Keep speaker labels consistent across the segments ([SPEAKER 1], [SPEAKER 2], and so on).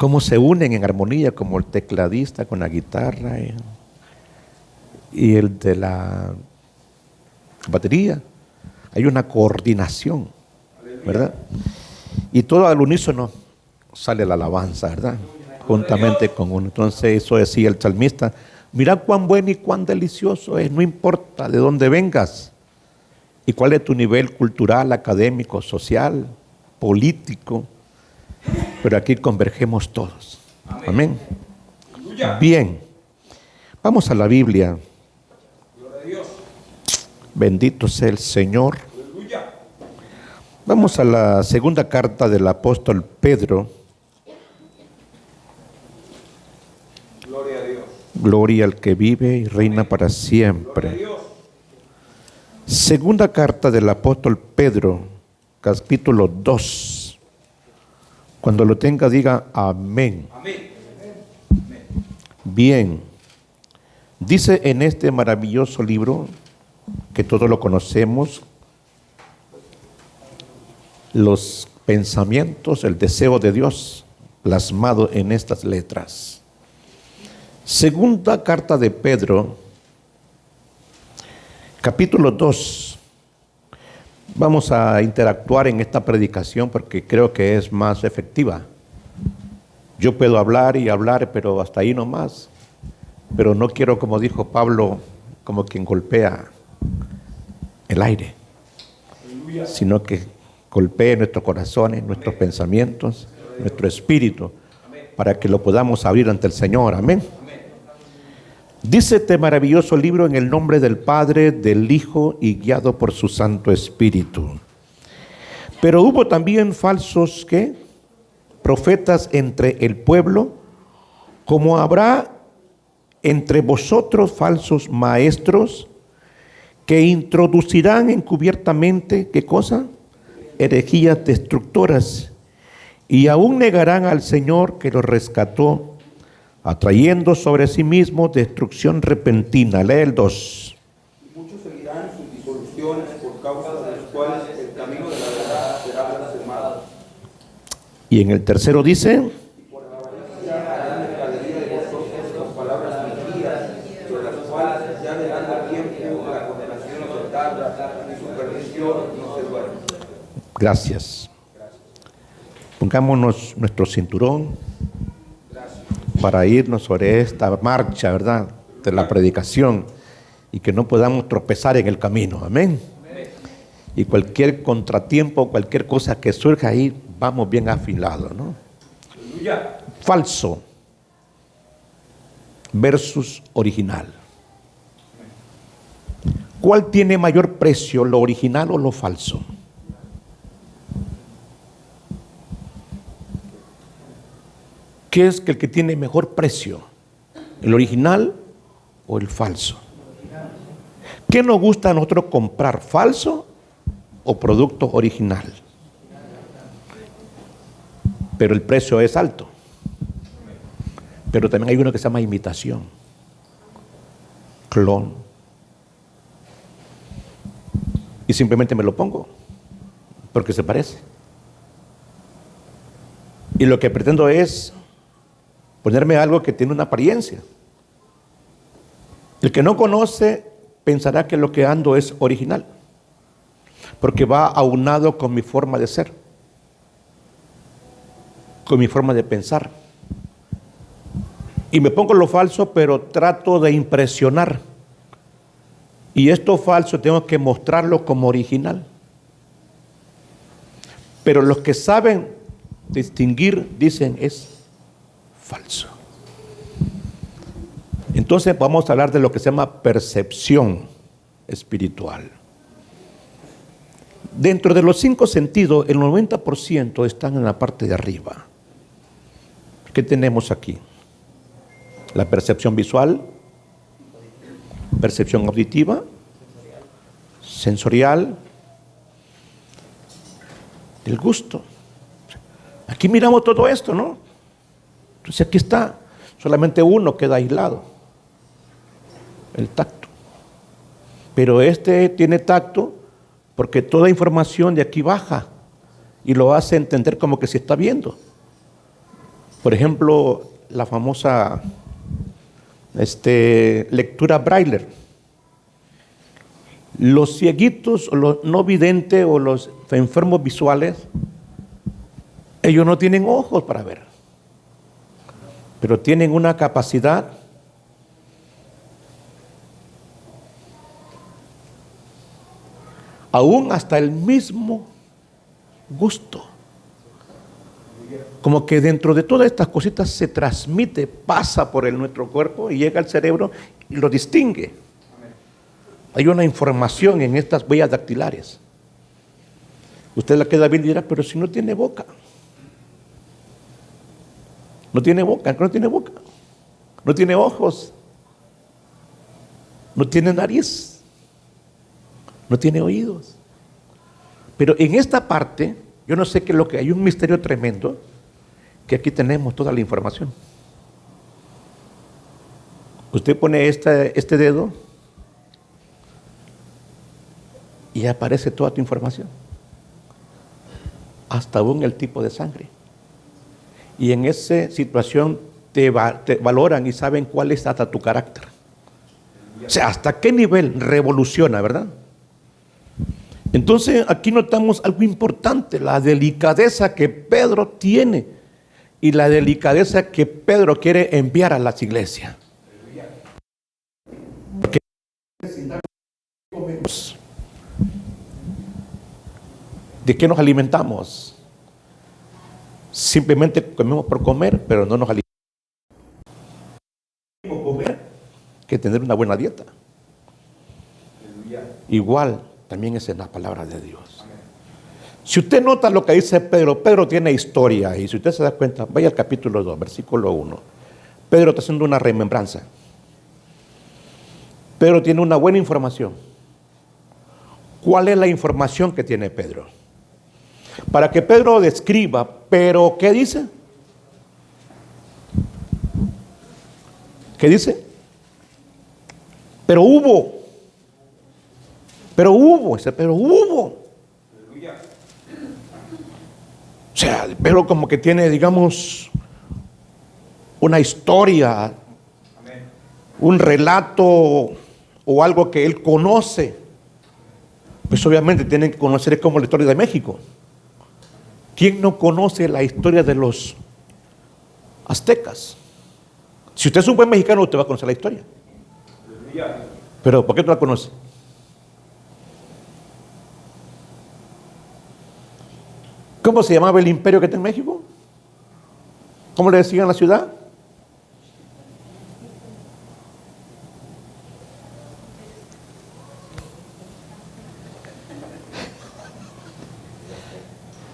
[SPEAKER 1] cómo se unen en armonía, como el tecladista con la guitarra y el de la batería. Hay una coordinación, ¿verdad? Y todo al unísono sale la alabanza, ¿verdad? Juntamente con uno. Entonces eso decía el salmista: mira cuán bueno y cuán delicioso es, no importa de dónde vengas y cuál es tu nivel cultural, académico, social, político, pero aquí convergemos todos. Amén. Bien, vamos a la Biblia. Bendito sea el Señor. Vamos a la segunda carta del apóstol Pedro.
[SPEAKER 2] Gloria a Dios.
[SPEAKER 1] Gloria al que vive y reina para siempre. Segunda carta del apóstol Pedro, capítulo 2. Cuando lo tenga, diga amén.
[SPEAKER 2] Amén.
[SPEAKER 1] Bien. Dice en este maravilloso libro, que todos lo conocemos, los pensamientos, el deseo de Dios plasmado en estas letras. Segunda carta de Pedro, capítulo 2. Vamos a interactuar en esta predicación porque creo que es más efectiva. Yo puedo hablar y hablar, pero hasta ahí nomás. Pero no quiero, como dijo Pablo, como quien golpea el aire, sino que golpee nuestros corazones, nuestros pensamientos, nuestro espíritu, para que lo podamos abrir ante el Señor. Amén. Dice este maravilloso libro: en el nombre del Padre, del Hijo y guiado por su Santo Espíritu. Pero hubo también falsos profetas entre el pueblo, como habrá entre vosotros falsos maestros que introducirán encubiertamente, ¿qué cosa? Herejías destructoras, y aún negarán al Señor que los rescató, atrayendo sobre sí mismo destrucción repentina. Lee el 2.
[SPEAKER 2] Muchos seguirán sus disoluciones, por causa de las cuales el camino de la verdad será blasfemado.
[SPEAKER 1] Y en el tercero dice:
[SPEAKER 2] Y por la avaricia harán mercadería de vosotros con palabras mentiras, sobre las cuales ya de largo tiempo la condenación se tarda y su perdición no se duerme.
[SPEAKER 1] Gracias. Pongámonos nuestro cinturón para irnos sobre esta marcha, ¿verdad?, de la predicación, y que no podamos tropezar en el camino. Amén. Y cualquier contratiempo, cualquier cosa que surja ahí, vamos bien afilados, ¿no?
[SPEAKER 2] Aleluya.
[SPEAKER 1] Falso versus original. ¿Cuál tiene mayor precio, lo original o lo falso? ¿Qué es el que tiene mejor precio? ¿El original o el falso? ¿Qué nos gusta a nosotros comprar? ¿Falso o producto original? Pero el precio es alto. Pero también hay uno que se llama imitación, clon. Y simplemente me lo pongo porque se parece. Y lo que pretendo es ponerme algo que tiene una apariencia. El que no conoce pensará que lo que ando es original, porque va aunado con mi forma de ser, con mi forma de pensar. Y me pongo lo falso, pero trato de impresionar. Y esto falso tengo que mostrarlo como original. Pero los que saben distinguir dicen es falso. Entonces vamos a hablar de lo que se llama percepción espiritual. Dentro de los 5 sentidos, el 90% están en la parte de arriba. ¿Qué tenemos aquí? La percepción visual, percepción auditiva, sensorial, el gusto. Aquí miramos todo esto, ¿no? Entonces aquí está, solamente uno queda aislado, el tacto. Pero este tiene tacto porque toda información de aquí baja y lo hace entender como que se está viendo. Por ejemplo, la famosa lectura Braille. Los cieguitos, o los no videntes o los enfermos visuales, ellos no tienen ojos para ver, pero tienen una capacidad aún hasta el mismo gusto. Como que dentro de todas estas cositas se transmite, pasa por nuestro cuerpo y llega al cerebro y lo distingue. Hay una información en estas huellas dactilares. Usted la queda bien y dirá, pero si no tiene boca. No tiene boca, no tiene boca. No tiene ojos. No tiene nariz. No tiene oídos. Pero en esta parte, yo no sé qué es lo que hay, un misterio tremendo, que aquí tenemos toda la información. Usted pone este dedo y aparece toda tu información, hasta aún el tipo de sangre. Y en esa situación te valoran y saben cuál es hasta tu carácter. O sea, hasta qué nivel revoluciona, ¿verdad? Entonces aquí notamos algo importante, la delicadeza que Pedro tiene y la delicadeza que Pedro quiere enviar a las iglesias. Porque ¿de qué nos alimentamos? Simplemente comemos por comer, pero no nos alimentamos. Comer que tener una buena dieta. Igual también es en la palabra de Dios. Si usted nota lo que dice Pedro, Pedro tiene historia, y si usted se da cuenta, vaya al capítulo 2, versículo 1. Pedro está haciendo una remembranza. Pedro tiene una buena información. ¿Cuál es la información que tiene Pedro? Para que Pedro describa, pero ¿qué dice? ¿Qué dice? Pero hubo. O sea, Pedro como que tiene, digamos, una historia, un relato o algo que él conoce. Pues obviamente tienen que conocer como la historia de México. ¿Quién no conoce la historia de los aztecas? Si usted es un buen mexicano, usted va a conocer la historia. Pero ¿por qué tú la conoces? ¿Cómo se llamaba el imperio que está en México? ¿Cómo le decían la ciudad?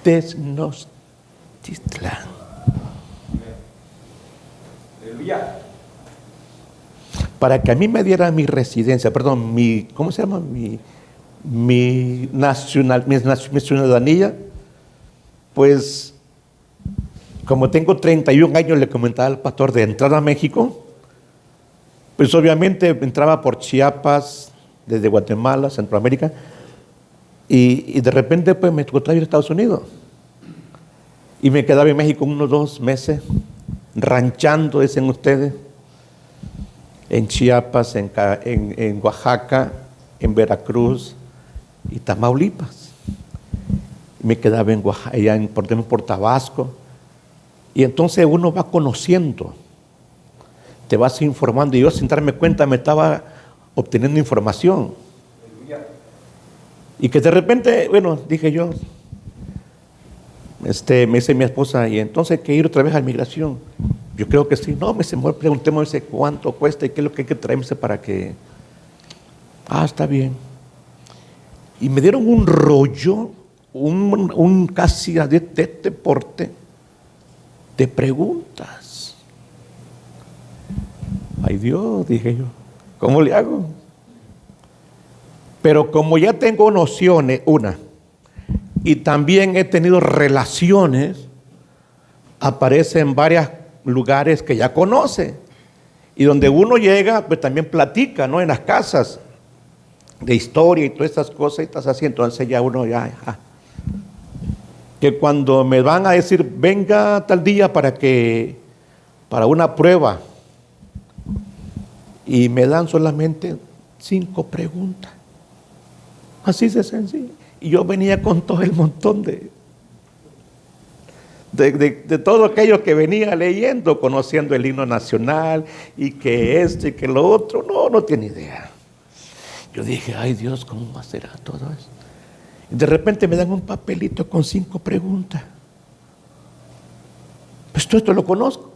[SPEAKER 1] Tenochtitlán. Para que a mí me diera mi residencia, perdón, ¿cómo se llama? Mi ciudadanía, pues como tengo 31 años, le comentaba al pastor, de entrar a México, pues obviamente entraba por Chiapas, desde Guatemala, Centroamérica, y de repente pues me tocó ir a Estados Unidos. Y me quedaba en México unos 2 meses, ranchando, dicen ustedes, en Chiapas, en Oaxaca, en Veracruz y Tamaulipas. Me quedaba en Oaxaca, allá por Tabasco. Y entonces uno va conociendo, te vas informando. Y yo sin darme cuenta me estaba obteniendo información. Y que de repente, bueno, dije yo, me dice mi esposa, y entonces hay que ir otra vez a migración. Yo creo que sí. No, me dice, mejor preguntemos cuánto cuesta y qué es lo que hay que traerse para que... está bien. Y me dieron un rollo, un casi de este porte, de preguntas. Ay Dios, dije yo, ¿cómo le hago? Pero como ya tengo nociones, y también he tenido relaciones, aparece en varios lugares que ya conoce, y donde uno llega, pues también platica, ¿no? En las casas de historia y todas estas cosas, y estás así, entonces ya uno que cuando me van a decir, venga tal día para una prueba, y me dan solamente 5 preguntas. Así de sencillo. Y yo venía con todo el montón de todo aquello que venía leyendo, conociendo el himno nacional, y que esto y que lo otro. No tiene idea. Yo dije, ay Dios, ¿cómo será todo eso? Y de repente me dan un papelito con 5 preguntas. Pues todo esto lo conozco.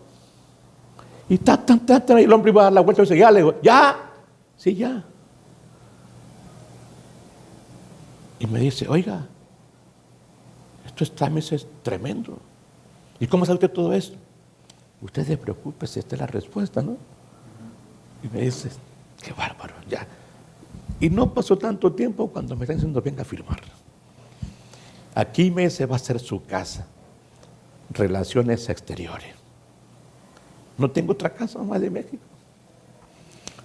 [SPEAKER 1] Y el hombre iba a dar la vuelta y dice, ya, le digo, ¿ya? Sí, ya. Y me dice, oiga, estos trámites es tremendo. ¿Y cómo sabe usted todo esto? Usted se preocupe, si esta es la respuesta, ¿no? Y me dice, qué bárbaro, ya. Y no pasó tanto tiempo cuando me están diciendo, venga a firmar. Aquí me dice, va a ser su casa. Relaciones exteriores. No tengo otra casa más de México.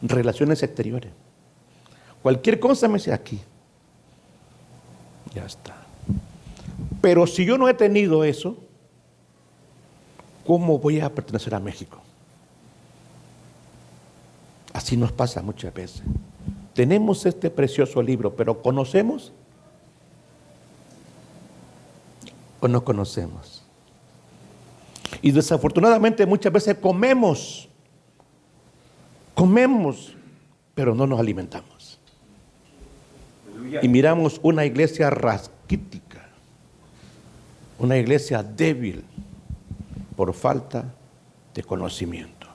[SPEAKER 1] Relaciones exteriores. Cualquier cosa me dice aquí. Ya está. Pero si yo no he tenido eso, ¿cómo voy a pertenecer a México? Así nos pasa muchas veces. Tenemos este precioso libro, pero ¿conocemos o no conocemos? Y desafortunadamente muchas veces comemos, pero no nos alimentamos. Y miramos una iglesia rasquítica, una iglesia débil por falta de conocimiento.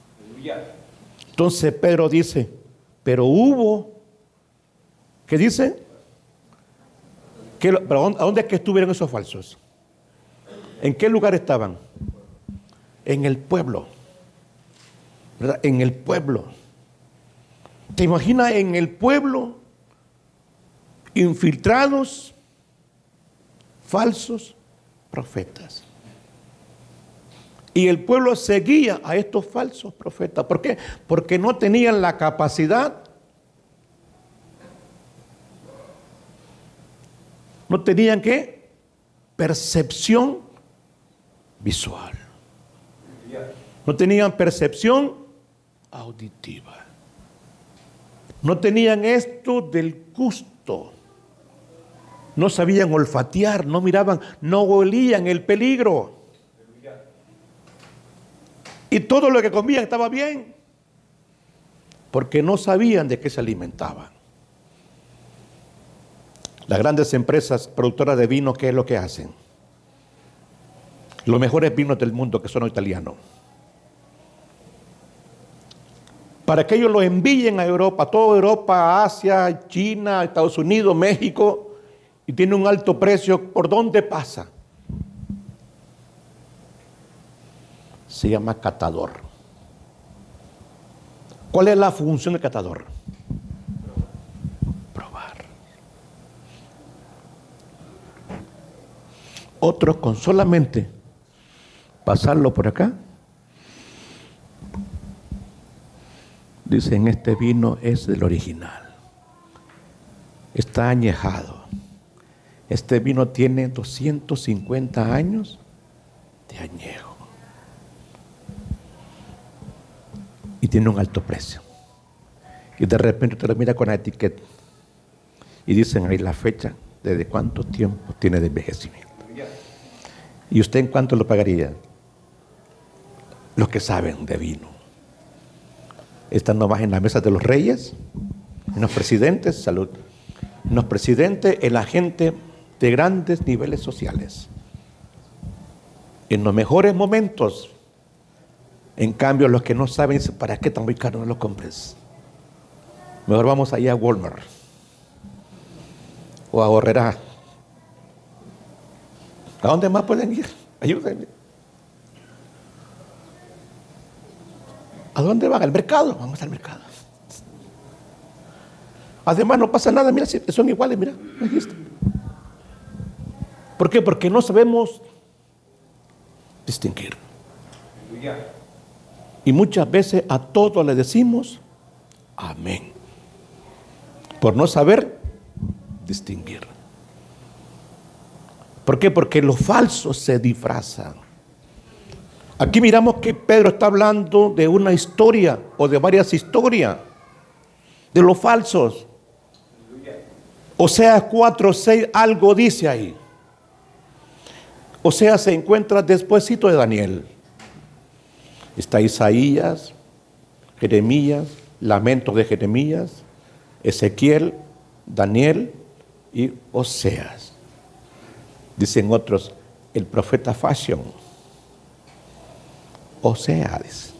[SPEAKER 1] Entonces Pedro dice, pero hubo, ¿qué dice? Pero ¿a dónde es que estuvieron esos falsos? ¿En qué lugar estaban? En el pueblo, ¿verdad? En el pueblo. ¿Te imaginas en el pueblo infiltrados falsos profetas? Y el pueblo seguía a estos falsos profetas. ¿Por qué? Porque no tenían la capacidad, no tenían ¿qué? Percepción visual. No tenían percepción auditiva. No tenían esto del gusto. No sabían olfatear, no miraban, no olían el peligro. Y todo lo que comían estaba bien, porque no sabían de qué se alimentaban. Las grandes empresas productoras de vino, ¿qué es lo que hacen? Los mejores vinos del mundo, que son los italianos, para que ellos lo envíen a Europa, toda Europa, Asia, China, Estados Unidos, México, y tiene un alto precio. ¿Por dónde pasa? Se llama catador. ¿Cuál es la función del catador? Probar. Otros con solamente pasarlo por acá, dicen, este vino es del original, está añejado, este vino tiene 250 años de añejo y tiene un alto precio. Y de repente te lo mira con la etiqueta y dicen ahí la fecha, desde cuánto tiempo tiene de envejecimiento. ¿Y usted en cuánto lo pagaría? Los que saben de vino. Están nomás en las mesas de los reyes, en los presidentes, salud, en los presidentes, en la gente de grandes niveles sociales. En los mejores momentos. En cambio, los que no saben dicen, ¿para qué tan muy caro no lo compres? Mejor vamos allá a Walmart o a Horrera. ¿A dónde más pueden ir? Ayúdenme. ¿A dónde van? ¿Al mercado? Vamos al mercado. Además no pasa nada, mira, son iguales, mira, aquí está. ¿Por qué? Porque no sabemos distinguir. Y muchas veces a todo le decimos amén, por no saber distinguir. ¿Por qué? Porque los falsos se disfrazan. Aquí miramos que Pedro está hablando de una historia o de varias historias de los falsos. Oseas 4:6 algo dice ahí. Oseas se encuentra despuésito de Daniel. Está Isaías, Jeremías, Lamentos de Jeremías, Ezequiel, Daniel y Oseas. Dicen otros, el profeta Fashion. Oseas,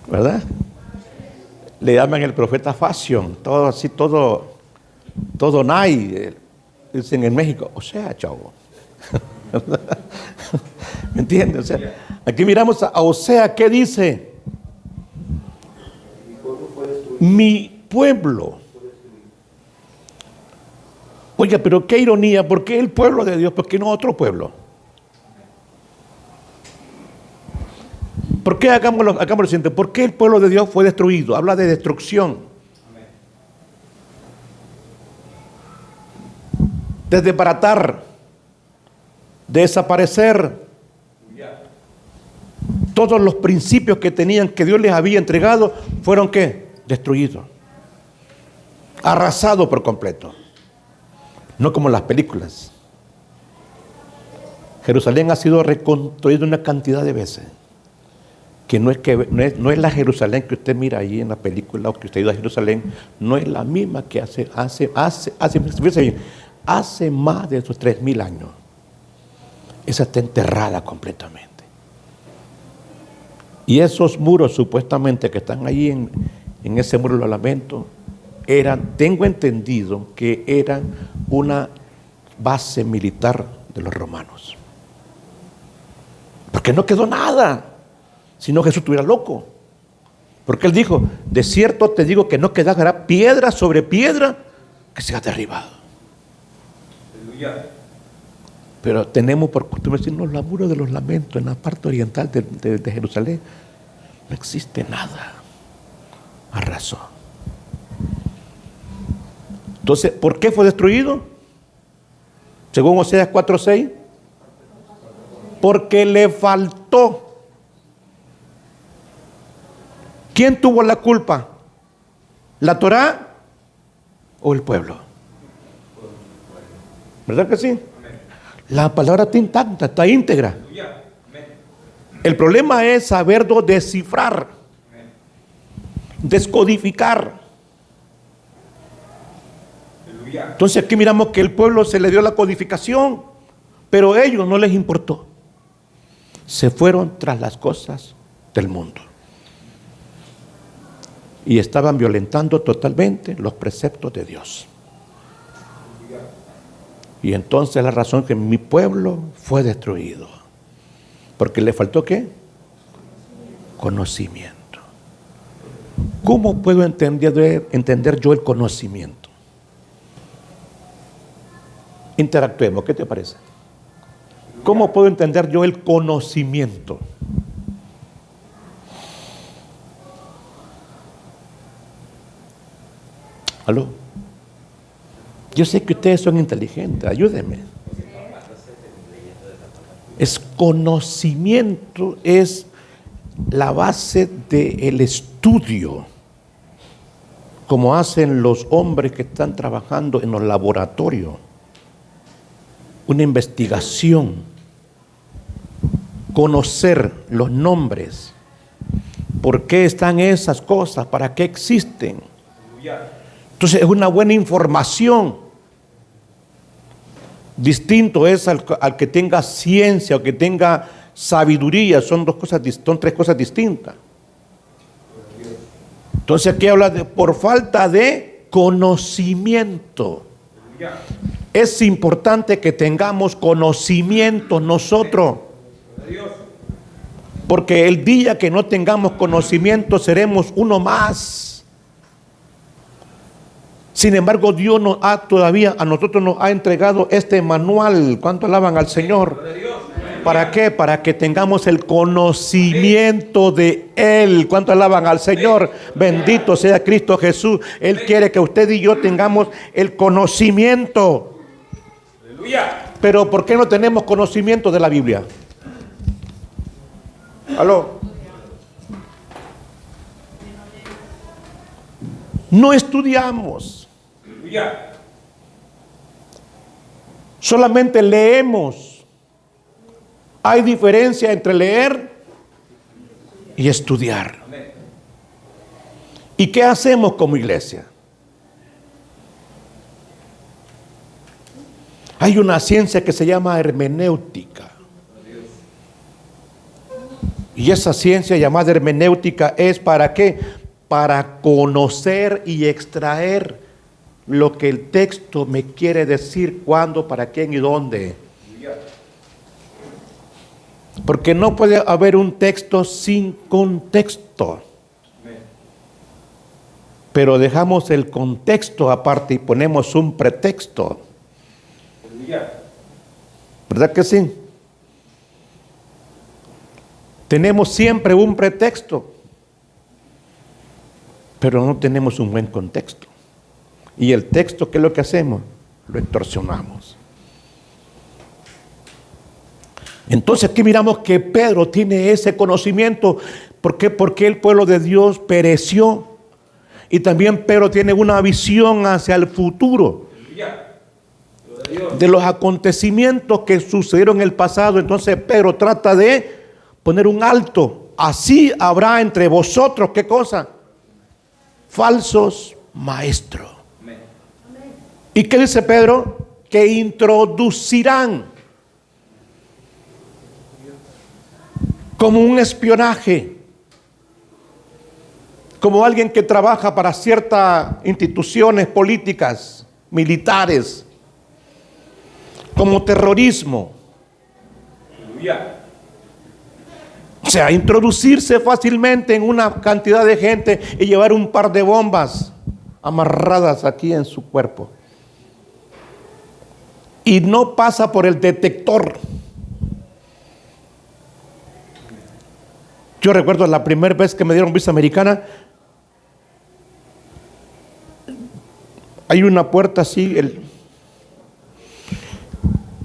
[SPEAKER 1] ¿verdad? Le llaman el profeta Fashion, todo así, todo nice, dicen en México, o sea, chavo. ¿Me entiendes? O sea, aquí miramos a Osea, ¿qué dice? Mi pueblo. Oiga, pero qué ironía, ¿por qué el pueblo de Dios? ¿Por qué no otro pueblo? ¿Por qué hagamos lo siguiente? ¿Por qué el pueblo de Dios fue destruido? Habla de destrucción. De desbaratar, de desaparecer. Todos los principios que tenían, que Dios les había entregado, fueron ¿qué? Destruidos. Arrasados por completo. No como las películas. Jerusalén ha sido reconstruida una cantidad de veces. Que no es la Jerusalén que usted mira ahí en la película, o que usted ha ido a Jerusalén, no es la misma que hace más de esos 3,000 años. Esa está enterrada completamente. Y esos muros supuestamente que están ahí en ese muro de los lamentos, tengo entendido que eran una base militar de los romanos. Porque no quedó nada. Si no, Jesús estuviera loco. Porque Él dijo, de cierto te digo que no quedará piedra sobre piedra que sea derribado. Aleluya. Pero tenemos por costumbre decirnos los muros de los lamentos en la parte oriental de Jerusalén. No existe nada. Arrasó. Entonces, ¿por qué fue destruido? Según Oseas 4:6. Porque le faltó. ¿Quién tuvo la culpa? ¿La Torá o el pueblo? ¿Verdad que sí? La palabra está intacta, está íntegra. El problema es saberlo descifrar, descodificar. Entonces aquí miramos que el pueblo se le dio la codificación, pero a ellos no les importó. Se fueron tras las cosas del mundo. Y estaban violentando totalmente los preceptos de Dios. Y entonces la razón que mi pueblo fue destruido. Porque le faltó ¿qué? Conocimiento. ¿Cómo puedo entender yo el conocimiento? Interactuemos, ¿qué te parece? ¿Cómo puedo entender yo el conocimiento? ¿Aló? Yo sé que ustedes son inteligentes, ayúdenme. Es conocimiento, es la base del estudio, como hacen los hombres que están trabajando en los laboratorios. Una investigación, conocer los nombres, por qué están esas cosas, para qué existen. Entonces es una buena información. Distinto es al que tenga ciencia o que tenga sabiduría. Son tres cosas distintas. Entonces aquí habla de por falta de conocimiento. Es importante que tengamos conocimiento nosotros. Porque el día que no tengamos conocimiento seremos uno más. Sin embargo, Dios a nosotros nos ha entregado este manual. ¿Cuánto alaban al Señor? ¿Para qué? Para que tengamos el conocimiento de Él. ¿Cuánto alaban al Señor? Bendito sea Cristo Jesús. Él quiere que usted y yo tengamos el conocimiento. Pero ¿por qué no tenemos conocimiento de la Biblia? ¿Aló? No estudiamos. Solamente leemos. Hay diferencia entre leer y estudiar. ¿Y qué hacemos como iglesia? Hay una ciencia que se llama hermenéutica. Y esa ciencia llamada hermenéutica es ¿para qué? Para conocer y extraer lo que el texto me quiere decir, cuándo, para quién y dónde. Porque no puede haber un texto sin contexto. Pero dejamos el contexto aparte y ponemos un pretexto. ¿Verdad que sí? Tenemos siempre un pretexto, pero no tenemos un buen contexto. Y el texto, ¿qué es lo que hacemos? Lo extorsionamos. Entonces aquí miramos que Pedro tiene ese conocimiento. ¿Por qué? Porque el pueblo de Dios pereció. Y también Pedro tiene una visión hacia el futuro de los acontecimientos que sucedieron en el pasado. Entonces Pedro trata de poner un alto. Así habrá entre vosotros, ¿qué cosa? Falsos maestros. ¿Y qué dice Pedro? Que introducirán como un espionaje, como alguien que trabaja para ciertas instituciones políticas, militares, como terrorismo. O sea, introducirse fácilmente en una cantidad de gente y llevar un par de bombas amarradas aquí en su cuerpo. Y no pasa por el detector. Yo recuerdo la primera vez que me dieron visa americana, hay una puerta así,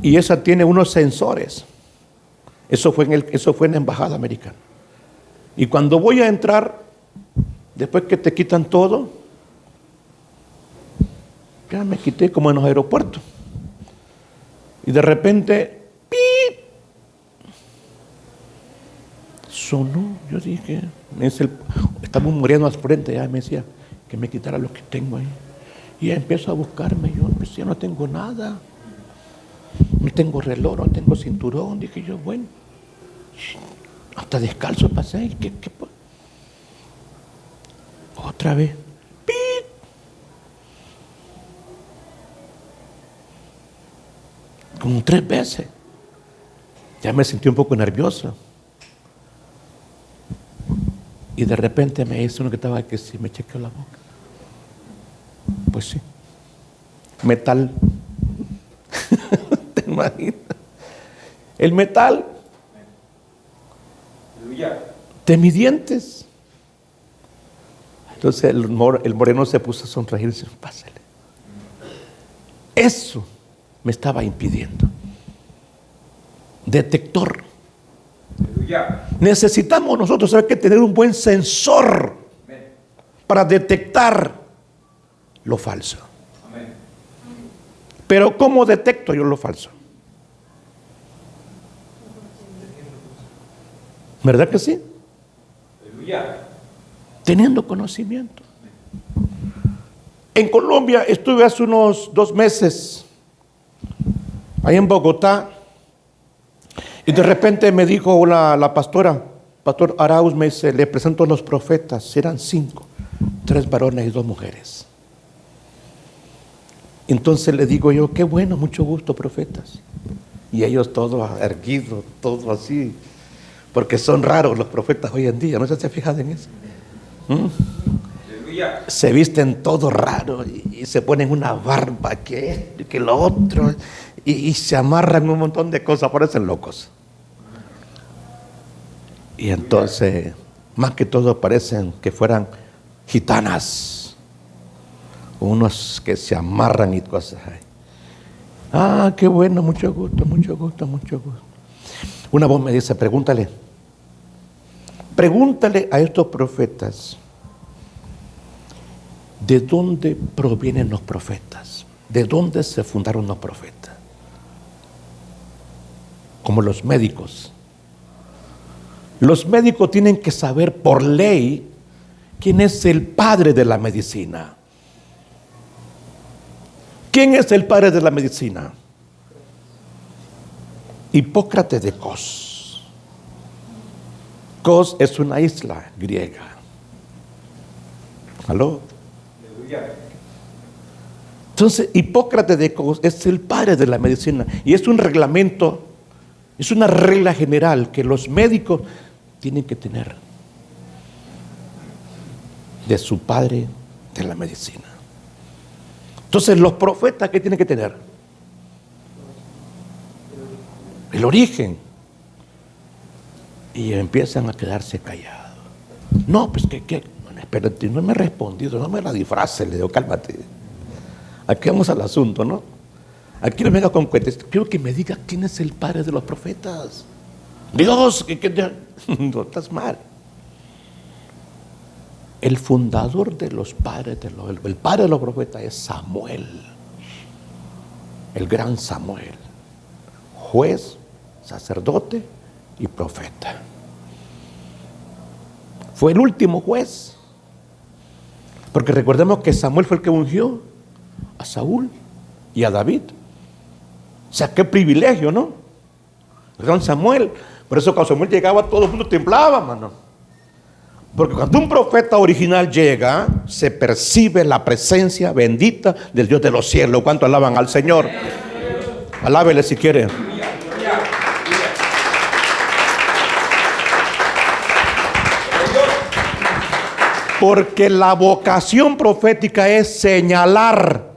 [SPEAKER 1] y esa tiene unos sensores. Eso fue en la embajada americana. Y cuando voy a entrar, después que te quitan todo, ya me quité como en los aeropuertos. Y de repente, ¡pip! Sonó. Yo dije, estaba un moreno al frente, ya me decía que me quitara lo que tengo ahí. Y ya empiezo a buscarme. Yo pues, ya no tengo nada. No tengo reloj, no tengo cinturón. Dije yo, bueno, hasta descalzo pasé. ¿Qué? Otra vez. ¡Pip! Como 3 veces. Ya me sentí un poco nervioso. Y de repente me dice uno que estaba que sí, me chequeó la boca. Pues sí. Metal. ¿Te imaginas? El metal de mis dientes. Entonces el moreno se puso a sonreír y dice, pásale. Eso me estaba impidiendo. Detector. Necesitamos nosotros saber que tener un buen sensor para detectar lo falso. Pero ¿cómo detecto yo lo falso? ¿Verdad que sí? Teniendo conocimiento. En Colombia estuve hace unos 2 meses, ahí en Bogotá, y de repente me dijo la pastora, Pastor Arauz, me dice, le presento a los profetas, eran 5, 3 varones y 2 mujeres. Entonces le digo yo, qué bueno, mucho gusto, profetas. Y ellos todos erguidos, todos así, porque son raros los profetas hoy en día, ¿no se fijan en eso? Se visten todos raros y se ponen una barba, que esto y que lo otro, y se amarran un montón de cosas, parecen locos. Y entonces, más que todo parecen que fueran gitanas, unos que se amarran y cosas. Ah, qué bueno, mucho gusto, mucho gusto, mucho gusto. Una voz me dice, pregúntale a estos profetas, ¿de dónde provienen los profetas? ¿De dónde se fundaron los profetas? Como los médicos. Los médicos tienen que saber por ley quién es el padre de la medicina. ¿Quién es el padre de la medicina? Hipócrates de Cos. Cos es una isla griega. ¿Aló? Entonces, Hipócrates de Cos es el padre de la medicina y es un reglamento, es una regla general que los médicos tienen que tener de su padre de la medicina. Entonces, los profetas, ¿qué tienen que tener? El origen. Y empiezan a quedarse callados. No, pues que espérate, no me ha respondido, no me la disfraces, le digo, cálmate. Aquí vamos al asunto, ¿no? Aquí no me venga con cuentas. Quiero que me diga quién es el padre de los profetas. Dios, no estás mal. El fundador de los padres, el padre de los profetas es Samuel, el gran Samuel, juez, sacerdote y profeta. Fue el último juez, porque recordemos que Samuel fue el que ungió a Saúl y a David. O sea, qué privilegio, ¿no? El gran Samuel. Por eso cuando Samuel llegaba, todo el mundo temblaba, mano. Porque cuando un profeta original llega, se percibe la presencia bendita del Dios de los cielos. ¿Cuánto alaban al Señor? Alábele si quiere. Porque la vocación profética es señalar,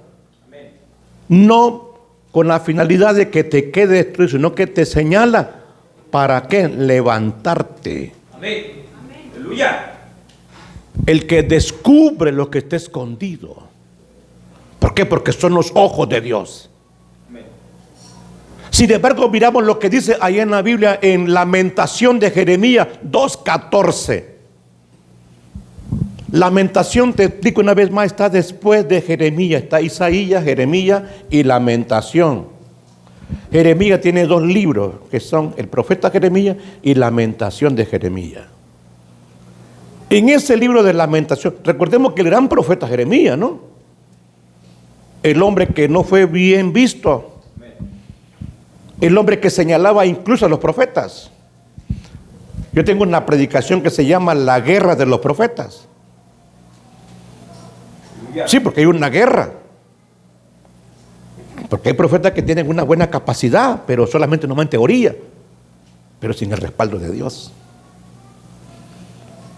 [SPEAKER 1] no con la finalidad de que te quede destruido, sino que te señala para qué levantarte.
[SPEAKER 2] Amén. Aleluya.
[SPEAKER 1] El que descubre lo que está escondido. ¿Por qué? Porque son los ojos de Dios. Amén. Sin embargo, miramos lo que dice ahí en la Biblia, en Lamentación de Jeremías 2:14. Lamentación, te explico una vez más, está después de Jeremías. Está Isaías, Jeremías y Lamentación. Jeremías tiene 2 libros, que son el profeta Jeremías y Lamentación de Jeremías. En ese libro de Lamentación, recordemos que el gran profeta Jeremías, ¿no? El hombre que no fue bien visto. El hombre que señalaba incluso a los profetas. Yo tengo una predicación que se llama La Guerra de los Profetas. Sí, porque hay una guerra. Porque hay profetas que tienen una buena capacidad, pero solamente nomás en teoría, pero sin el respaldo de Dios.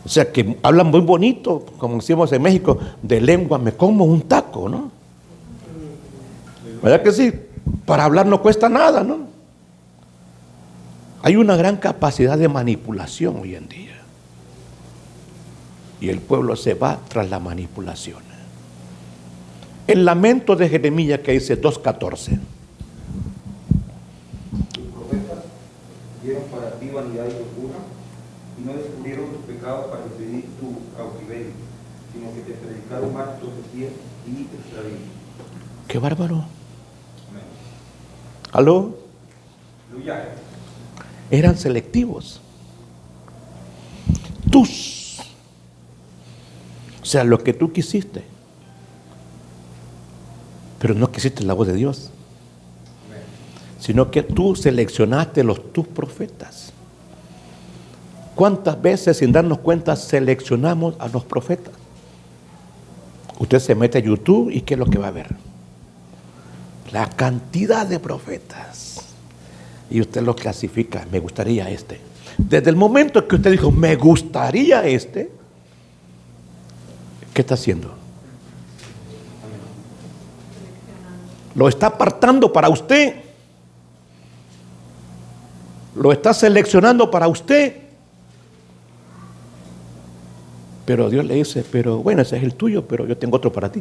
[SPEAKER 1] O sea que hablan muy bonito, como decimos en México, de lengua me como un taco, ¿no? ¿Verdad que sí? Para hablar no cuesta nada, ¿no? Hay una gran capacidad de manipulación hoy en día. Y el pueblo se va tras la manipulación. El lamento de Jeremías que dice 2:14.
[SPEAKER 2] Los profetas dieron para ti vanidad y locura, y no descubrieron tus pecados para impedir tu cautiverio, sino que te predicaron mal profecías y extravíos.
[SPEAKER 1] ¡Qué bárbaro!
[SPEAKER 2] Amén.
[SPEAKER 1] ¿Aló?
[SPEAKER 2] Aleluya.
[SPEAKER 1] Eran selectivos. Tus. O sea, lo que tú quisiste. Pero no quisiste la voz de Dios. Amén. Sino que tú seleccionaste tus profetas. ¿Cuántas veces sin darnos cuenta seleccionamos a los profetas? Usted se mete a YouTube y ¿qué es lo que va a ver? La cantidad de profetas. Y usted los clasifica, me gustaría este. Desde el momento que usted dijo, me gustaría este, ¿qué está haciendo? Lo está apartando para usted. Lo está seleccionando para usted. Pero Dios le dice, pero bueno, ese es el tuyo, pero yo tengo otro para ti.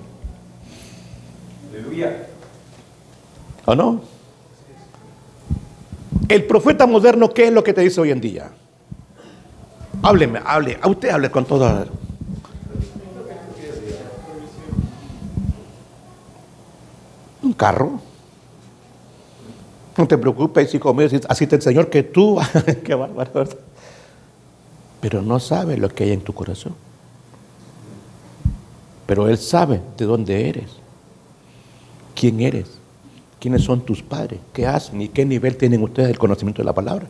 [SPEAKER 2] Aleluya.
[SPEAKER 1] ¿O no? El profeta moderno, ¿qué es lo que te dice hoy en día? Hábleme, hable, a usted hable con todo. Un carro. No te preocupes, hijo mío, así te el Señor que tú, qué bárbaro. Pero no sabe lo que hay en tu corazón. Pero Él sabe de dónde eres, quién eres, quiénes son tus padres, qué hacen y qué nivel tienen ustedes del conocimiento de la palabra.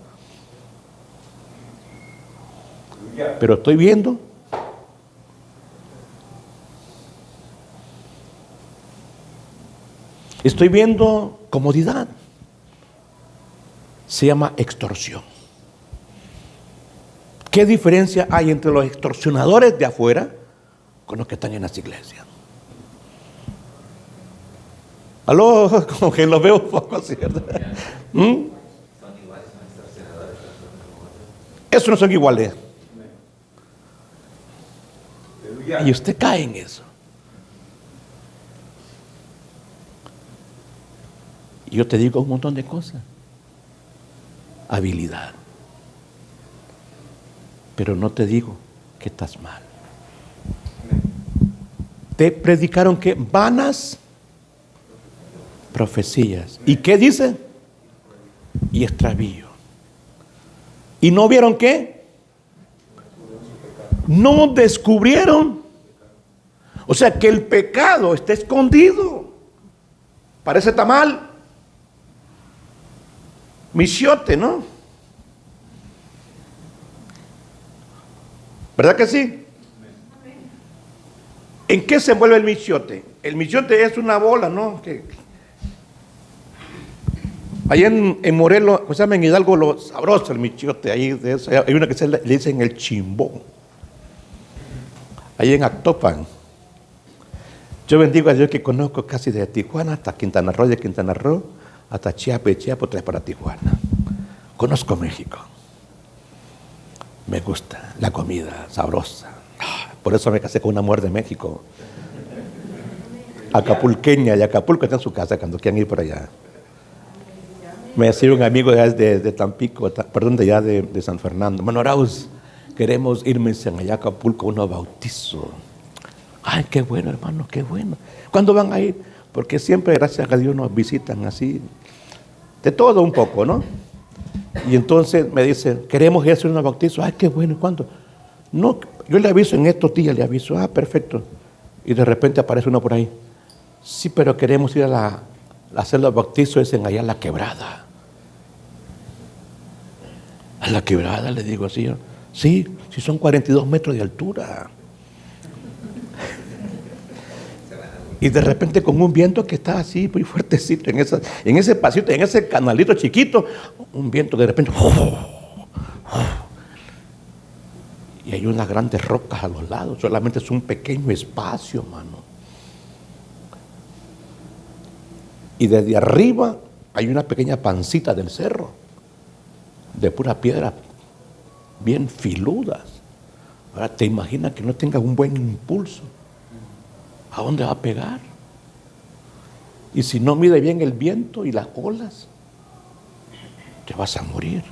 [SPEAKER 1] Pero estoy viendo comodidad. Se llama extorsión. ¿Qué diferencia hay entre los extorsionadores de afuera con los que están en las iglesias? Aló, como que los veo un poco así, ¿verdad? Esos no son iguales. Y usted cae en eso. Y yo te digo un montón de cosas. Habilidad. Pero no te digo que estás mal. Te predicaron que vanas profecías. ¿Y qué dice? Y extravío. ¿Y no vieron qué? No descubrieron. O sea que el pecado está escondido. Parece tamal. Michiote, ¿no? ¿Verdad que sí? ¿En qué se envuelve el michiote? El michiote es una bola, ¿no? Allá en Morelos, pues en Hidalgo, lo sabroso el michiote. Ahí de eso, hay una que le dicen el chimbón. Ahí en Actopan. Yo bendigo a Dios que conozco casi desde Tijuana hasta Quintana Roo, de Quintana Roo hasta Chiapas, otra vez para Tijuana. Conozco México. Me gusta la comida sabrosa. Por eso me casé con una mujer de México. Acapulqueña, y Acapulco está en su casa cuando quieran ir por allá. Me decía un amigo de Tampico, perdón, de allá de San Fernando. Mano Arauz, queremos irme allá a Acapulco a un bautizo. Ay, qué bueno, hermano, qué bueno. ¿Cuándo van a ir? Porque siempre, gracias a Dios, nos visitan así, de todo un poco, ¿no? Y entonces me dicen, queremos ir a hacer un bautizo. Ay, qué bueno, ¿cuándo? No, yo le aviso en estos días, le aviso. Ah, perfecto. Y de repente aparece uno por ahí. Sí, pero queremos ir a hacer los bautizos en allá en La Quebrada. A La Quebrada, le digo así. Sí, si son 42 metros de altura. Y de repente con un viento que está así muy fuertecito en ese pasito, en ese canalito chiquito, un viento de repente. Y hay unas grandes rocas a los lados, solamente es un pequeño espacio, mano. Y desde arriba hay una pequeña pancita del cerro, de pura piedra, bien filudas. Ahora te imaginas que no tenga un buen impulso. ¿A dónde va a pegar? Y si no mide bien el viento y las olas, te vas a morir.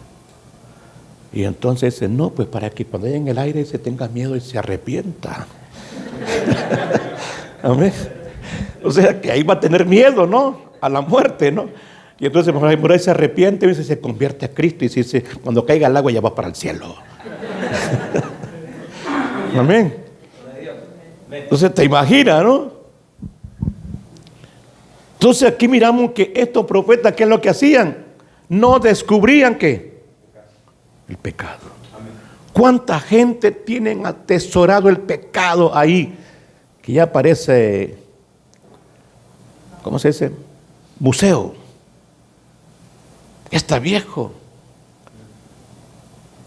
[SPEAKER 1] Y entonces dice, no, pues para que cuando haya en el aire se tenga miedo y se arrepienta. Amén. O sea que ahí va a tener miedo, ¿no? A la muerte, ¿no? Y entonces por ahí se arrepiente y se convierte a Cristo y dice, cuando caiga el agua ya va para el cielo. Amén. Entonces te imaginas, ¿no? Entonces aquí miramos que estos profetas, ¿qué es lo que hacían? No descubrían ¿qué? El pecado. ¿Cuánta gente tienen atesorado el pecado ahí? Que ya parece, ¿cómo se dice? Museo. Ya está viejo.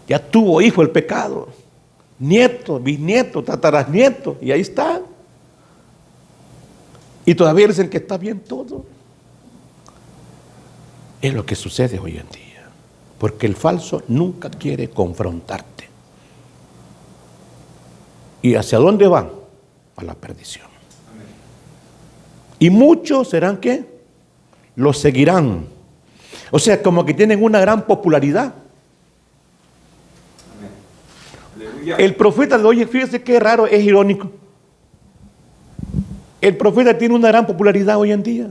[SPEAKER 1] Ya tuvo hijo el pecado. Nieto, bisnieto, tatarasnieto, y ahí está. Y todavía dicen que está bien todo. Es lo que sucede hoy en día. Porque el falso nunca quiere confrontarte. ¿Y hacia dónde van? A la perdición. Y muchos serán ¿qué? lo seguirán. O sea, como que tienen una gran popularidad. El profeta de hoy, fíjese qué raro, es irónico. El profeta tiene una gran popularidad hoy en día.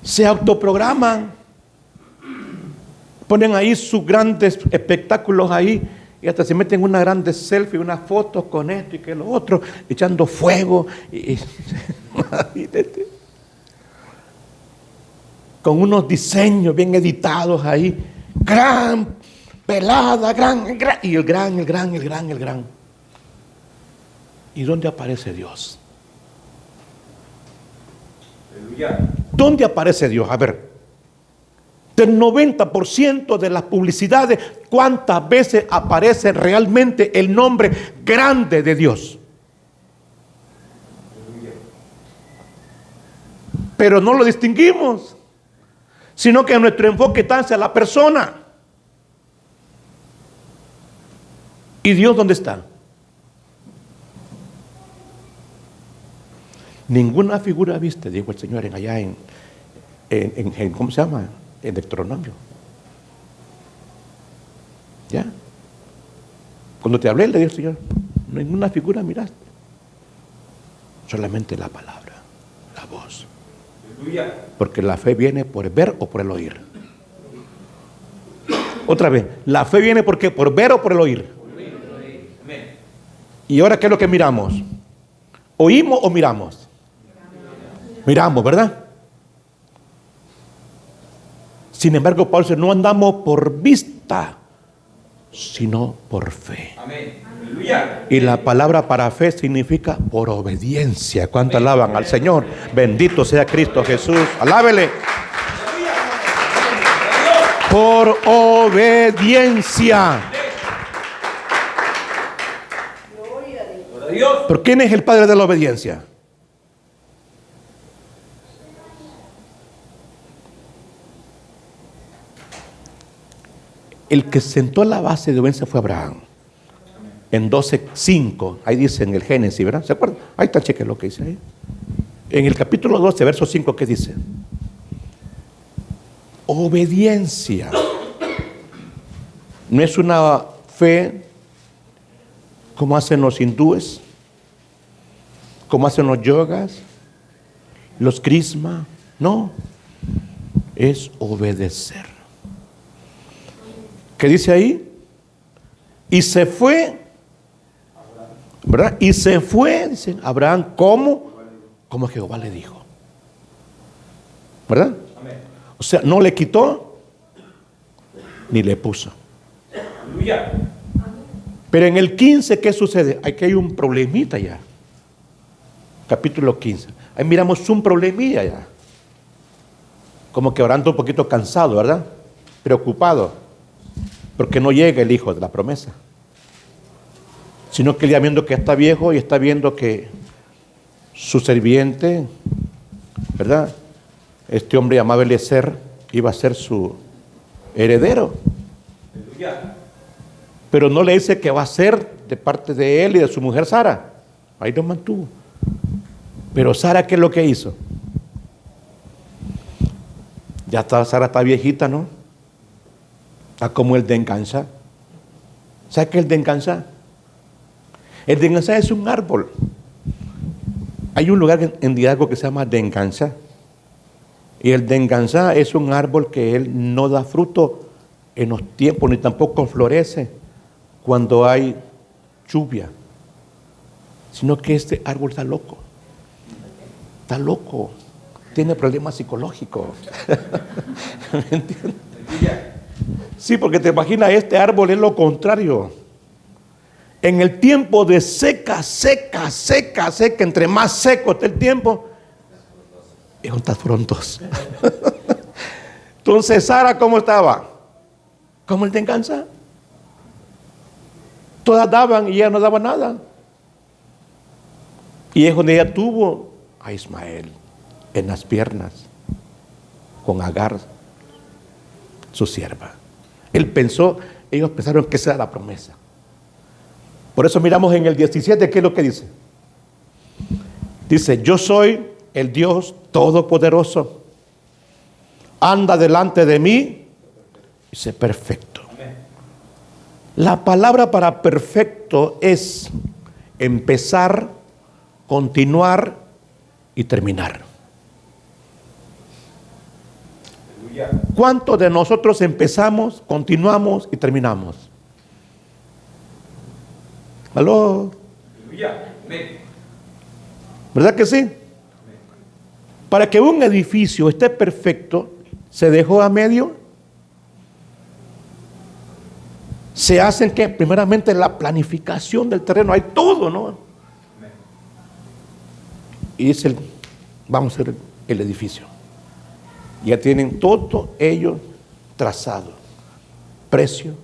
[SPEAKER 1] Se autoprograman, ponen ahí sus grandes espectáculos ahí y hasta se meten una grande selfie, unas fotos con esto y que lo otro, echando fuego con unos diseños bien editados ahí, gran pelada, gran, y el gran. ¿Y dónde aparece Dios?
[SPEAKER 2] Aleluya.
[SPEAKER 1] ¿Dónde aparece Dios? A ver, del 90% de las publicidades, ¿cuántas veces aparece realmente el nombre grande de Dios? Pero no lo distinguimos, sino que nuestro enfoque está hacia la persona. ¿Y Dios dónde está? Ninguna figura viste, dijo el Señor allá en ¿cómo se llama? En Deuteronomio. ¿Ya? Cuando te hablé, le dijo el Señor, ninguna figura miraste. Solamente la palabra, la voz.
[SPEAKER 2] Aleluya.
[SPEAKER 1] Porque la fe viene por el ver o por el oír. Otra vez, la fe viene ¿por qué? ¿Por ver o por el oír?
[SPEAKER 2] Amén.
[SPEAKER 1] ¿Y ahora qué es lo que miramos? ¿Oímos o miramos? Miramos, ¿verdad? Sin embargo, Pablo dice, no andamos por vista, sino por fe.
[SPEAKER 2] Amén. Aleluya.
[SPEAKER 1] Y la palabra para fe significa por obediencia. ¿Cuánto alaban al Señor? Bendito sea Cristo Jesús. Alábele. Por obediencia.
[SPEAKER 2] Gloria a Dios.
[SPEAKER 1] ¿Por quién es el padre de la obediencia? El que sentó la base de obediencia fue Abraham. En 12:5, ahí dice en el Génesis, ¿verdad? ¿Se acuerdan? Ahí está, cheque lo que dice ahí. En el capítulo 12, verso 5, ¿qué dice? Obediencia. No es una fe como hacen los hindúes, como hacen los yogas, los krisma. No, es obedecer. ¿Qué dice ahí? Y se fue, ¿verdad? Y se fue, dice Abraham, ¿cómo? Como Jehová le dijo. ¿Verdad?
[SPEAKER 2] Amén.
[SPEAKER 1] O sea, no le quitó ni le puso.
[SPEAKER 2] Aleluya.
[SPEAKER 1] Pero en el 15, ¿qué sucede? Aquí hay un problemita ya. Capítulo 15. Ahí miramos un problemilla ya. Como que Abraham está un poquito cansado, ¿verdad? Preocupado. Porque no llega el hijo de la promesa. Sino que él ya viendo que está viejo y está viendo que su serviente, ¿verdad? Este hombre llamado Eliezer iba a ser su heredero.
[SPEAKER 2] Aleluya.
[SPEAKER 1] Pero no le dice que va a ser de parte de él y de su mujer Sara. Ahí lo mantuvo. Pero Sara, ¿qué es lo que hizo? Ya está, Sara está viejita, ¿no? Está como el de enganchar. ¿Sabe qué es el de enganchar? El de enganchar es un árbol. Hay un lugar en Hidalgo que se llama de enganchar. Y el de enganchar es un árbol que él no da fruto en los tiempos, ni tampoco florece cuando hay lluvia. Sino que este árbol está loco. Está loco. Tiene problemas psicológicos. ¿Me entiendes? Sí, porque te imaginas, este árbol es lo contrario. En el tiempo de seca, entre más seco está el tiempo, es un frondoso. Entonces, Sara, ¿cómo estaba? ¿Cómo el de engancha? Todas daban y ella no daba nada. Y es donde ella tuvo a Ismael en las piernas, con Agar, su sierva. Ellos pensaron que esa era la promesa. Por eso miramos en el 17, ¿qué es lo que dice? Dice, yo soy el Dios Todopoderoso anda delante de mí y sé perfecto. La palabra para perfecto es empezar, continuar y terminar. ¿Cuántos de nosotros empezamos, continuamos y terminamos? ¿Aló? ¿Verdad que sí? Para que un edificio esté perfecto, se dejó a medio. Se hacen que primeramente la planificación del terreno, hay todo, ¿no? Y es vamos a hacer el edificio. Ya tienen todo ello trazado. Precio,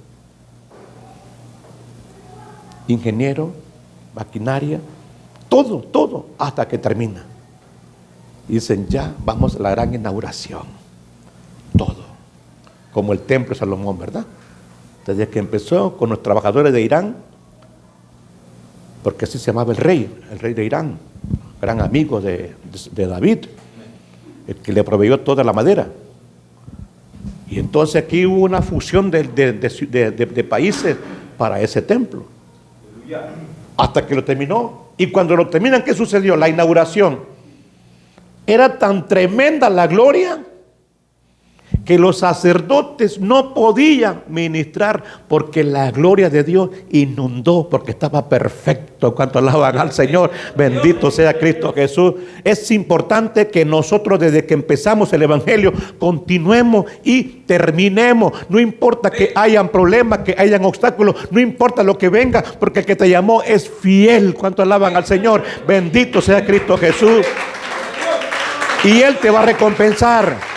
[SPEAKER 1] ingeniero, maquinaria, todo, hasta que termina. Y dicen, ya vamos a la gran inauguración. Todo. Como el templo de Salomón, ¿verdad? Desde que empezó con los trabajadores de Irán, porque así se llamaba el rey de Irán, gran amigo de David, el que le proveyó toda la madera. Y entonces aquí hubo una fusión de países para ese templo. Hasta que lo terminó. Y cuando lo terminan, ¿qué sucedió? La inauguración. Era tan tremenda la gloria que los sacerdotes no podían ministrar porque la gloria de Dios inundó, porque estaba perfecto. Cuanto alaban al Señor, bendito sea Cristo Jesús. Es importante que nosotros desde que empezamos el Evangelio continuemos y terminemos. No importa que hayan problemas, que hayan obstáculos, no importa lo que venga, porque el que te llamó es fiel. Cuanto alaban al Señor, bendito sea Cristo Jesús. Y Él te va a recompensar.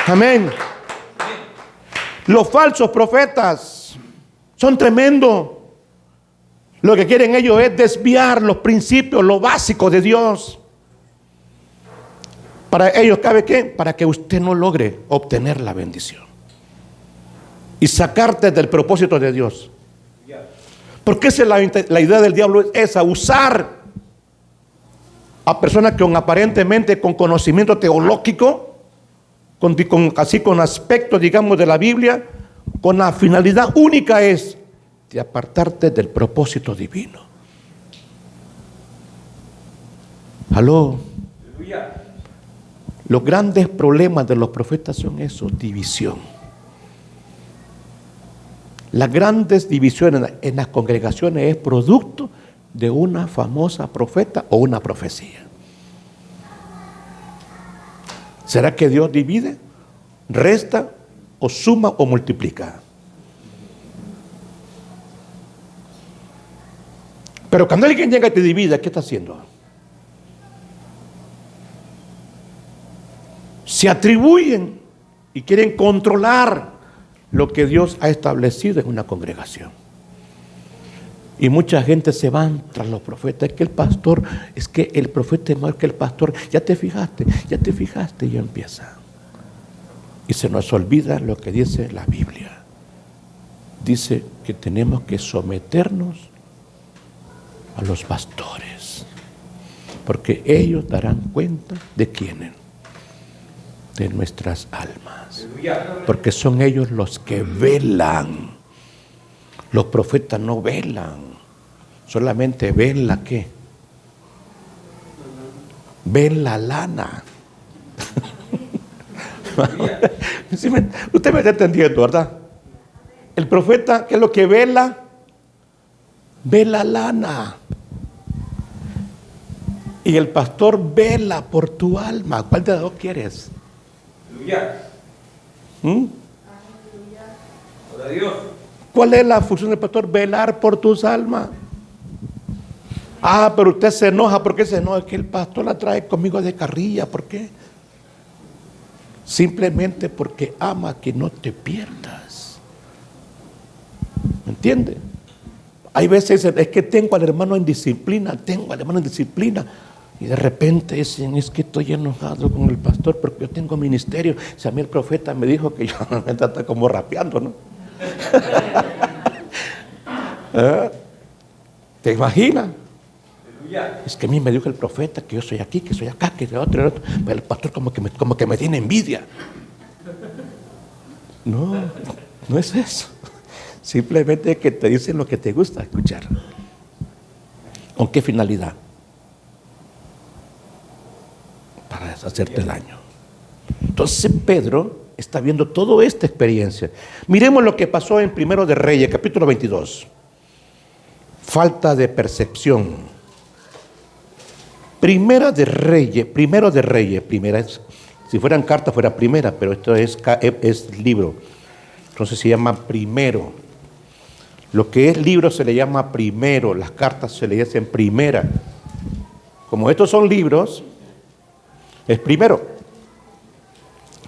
[SPEAKER 1] Amén. Los falsos profetas son tremendos. Lo que quieren ellos es desviar los principios, lo básico de Dios. Para ellos, ¿cabe qué? Para que usted no logre obtener la bendición y sacarte del propósito de Dios. Porque esa es la idea del diablo, es esa, usar a personas que aparentemente con conocimiento teológico, con aspectos, digamos, de la Biblia, con la finalidad única es de apartarte del propósito divino. ¿Aló? Los grandes problemas de los profetas son eso, división. Las grandes divisiones en las congregaciones es producto de una famosa profeta o una profecía. ¿Será que Dios divide, resta o suma o multiplica? Pero cuando alguien llega y te divide, ¿qué está haciendo? Se atribuyen y quieren controlar lo que Dios ha establecido en una congregación. Y mucha gente se van tras los profetas. Es que el profeta es más que el pastor. Ya te fijaste, y empieza. Y se nos olvida lo que dice la Biblia. Dice que tenemos que someternos a los pastores, porque ellos darán cuenta de quiénes, de nuestras almas, porque son ellos los que velan. Los profetas no velan, solamente ven la ¿qué? Ven la lana. Usted me está entendiendo, ¿verdad? El profeta, ¿qué es lo que vela? Ve la lana. Y el pastor vela por tu alma. ¿Cuál de los dos quieres?
[SPEAKER 2] Gloria a Dios.
[SPEAKER 1] ¿Cuál es la función del pastor? Velar por tus almas. Ah, pero usted se enoja. ¿Por qué se enoja? Es que el pastor la trae conmigo de carrilla. ¿Por qué? Simplemente porque ama que no te pierdas. ¿Me entiende? Hay veces dicen, es que tengo al hermano en disciplina, y de repente dicen, es que estoy enojado con el pastor porque yo tengo ministerio. Si a mí el profeta me dijo que yo me está como rapeando, ¿no? ¿Te imaginas? Es que a mí me dijo el profeta que yo soy aquí, que soy acá, que de otro. Pero el pastor como que me tiene envidia. No, no es eso. Simplemente que te dicen lo que te gusta escuchar. ¿Con qué finalidad? Para hacerte daño. Entonces Pedro está viendo toda esta experiencia. Miremos lo que pasó en Primero de Reyes, capítulo 22. Falta de percepción. Primero de Reyes, si fueran cartas fuera primera, pero esto es libro. Entonces se llama primero. Lo que es libro se le llama primero, las cartas se le dicen primera. Como estos son libros, es primero.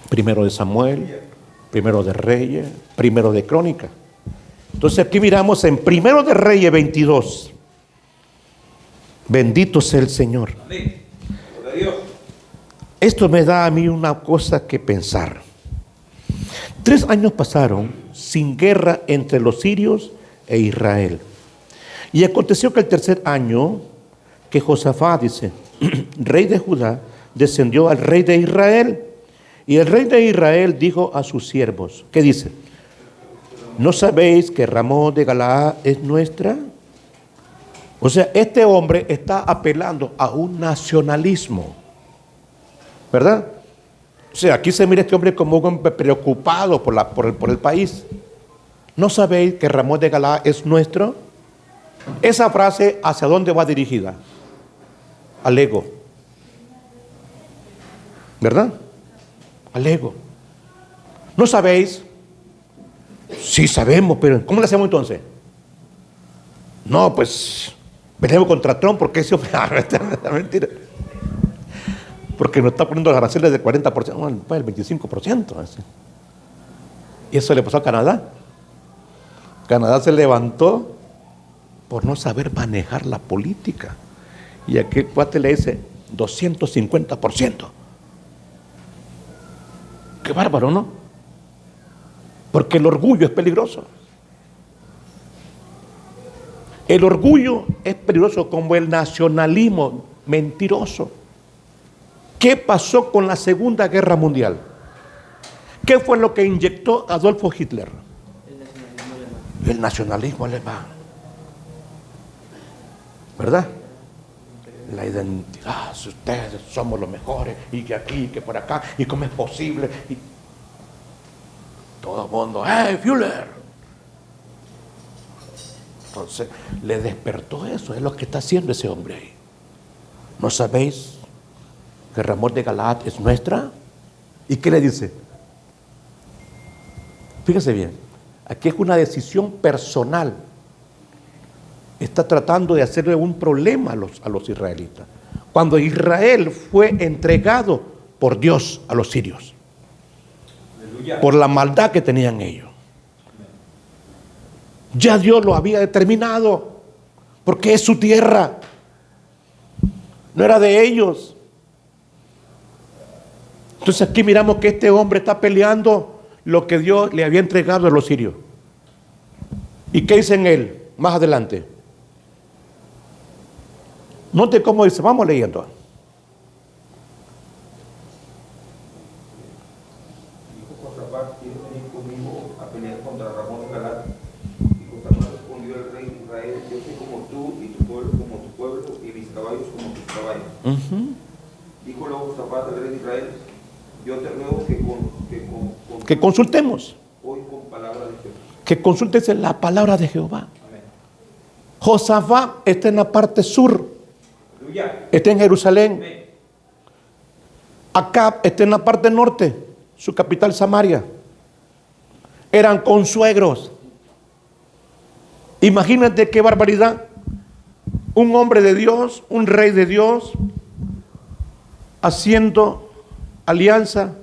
[SPEAKER 1] Primero de Samuel, Primero de Reyes, Primero de Crónicas. Entonces aquí miramos en Primero de Reyes 22. Bendito sea el Señor.
[SPEAKER 2] Amén. Gloria a Dios.
[SPEAKER 1] Esto me da a mí una cosa que pensar. 3 años pasaron sin guerra entre los sirios e Israel. Y aconteció que el 3er año que Josafat, dice, rey de Judá, descendió al rey de Israel. Y el rey de Israel dijo a sus siervos, ¿qué dice? ¿No sabéis que Ramón de Galaad es nuestra? O sea, este hombre está apelando a un nacionalismo, ¿verdad? O sea, aquí se mira este hombre como un hombre preocupado por el país. ¿No sabéis que Ramón de Galaad es nuestro? Esa frase, ¿hacia dónde va dirigida? Al ego, ¿verdad? Al ego. ¿No sabéis? Sí sabemos, pero ¿cómo le hacemos entonces? No, pues venimos contra Trump porque ese hombre... mentira. Porque nos está poniendo los aranceles del 40%, bueno, el 25%. Así. Y eso le pasó a Canadá. Canadá se levantó por no saber manejar la política. Y aquel cuate le dice 250%. Qué bárbaro, ¿no? Porque el orgullo es peligroso. El orgullo es peligroso como el nacionalismo mentiroso. ¿Qué pasó con la Segunda Guerra Mundial? ¿Qué fue lo que inyectó Adolfo Hitler? El nacionalismo alemán. ¿Verdad? La identidad, si ustedes somos los mejores, y que aquí, y que por acá, y cómo es posible. Y todo el mundo, ¡hey, Führer! Entonces, le despertó eso, es lo que está haciendo ese hombre ahí. ¿No sabéis que Ramón de Galaad es nuestra? ¿Y qué le dice? Fíjese bien, aquí es una decisión personal. Está tratando de hacerle un problema a los israelitas. Cuando Israel fue entregado por Dios a los sirios. Aleluya. Por la maldad que tenían ellos. Ya Dios lo había determinado, porque es su tierra. No era de ellos. Entonces aquí miramos que este hombre está peleando lo que Dios le había entregado a los sirios. ¿Y qué dice en él? Más adelante. Note cómo dice, vamos leyendo.
[SPEAKER 2] Dijo Josafat, ¿quieres venir conmigo a pelear contra Ramón de Galaad? Y Josafat respondió al rey de Israel, yo soy como tú y tu pueblo como tu pueblo y mis caballos como tus caballos. Dijo luego Josafat al rey de Israel, yo te ruego que
[SPEAKER 1] consultemos.
[SPEAKER 2] Hoy con palabra de Jehová.
[SPEAKER 1] Que consultes la palabra de Jehová.
[SPEAKER 2] Amén.
[SPEAKER 1] Josafat está en la parte sur.
[SPEAKER 2] Aleluya.
[SPEAKER 1] Está en Jerusalén.
[SPEAKER 2] Amén.
[SPEAKER 1] Acab está en la parte norte, su capital Samaria. Eran consuegros. Imagínate qué barbaridad. Un hombre de Dios, un rey de Dios, haciendo alianza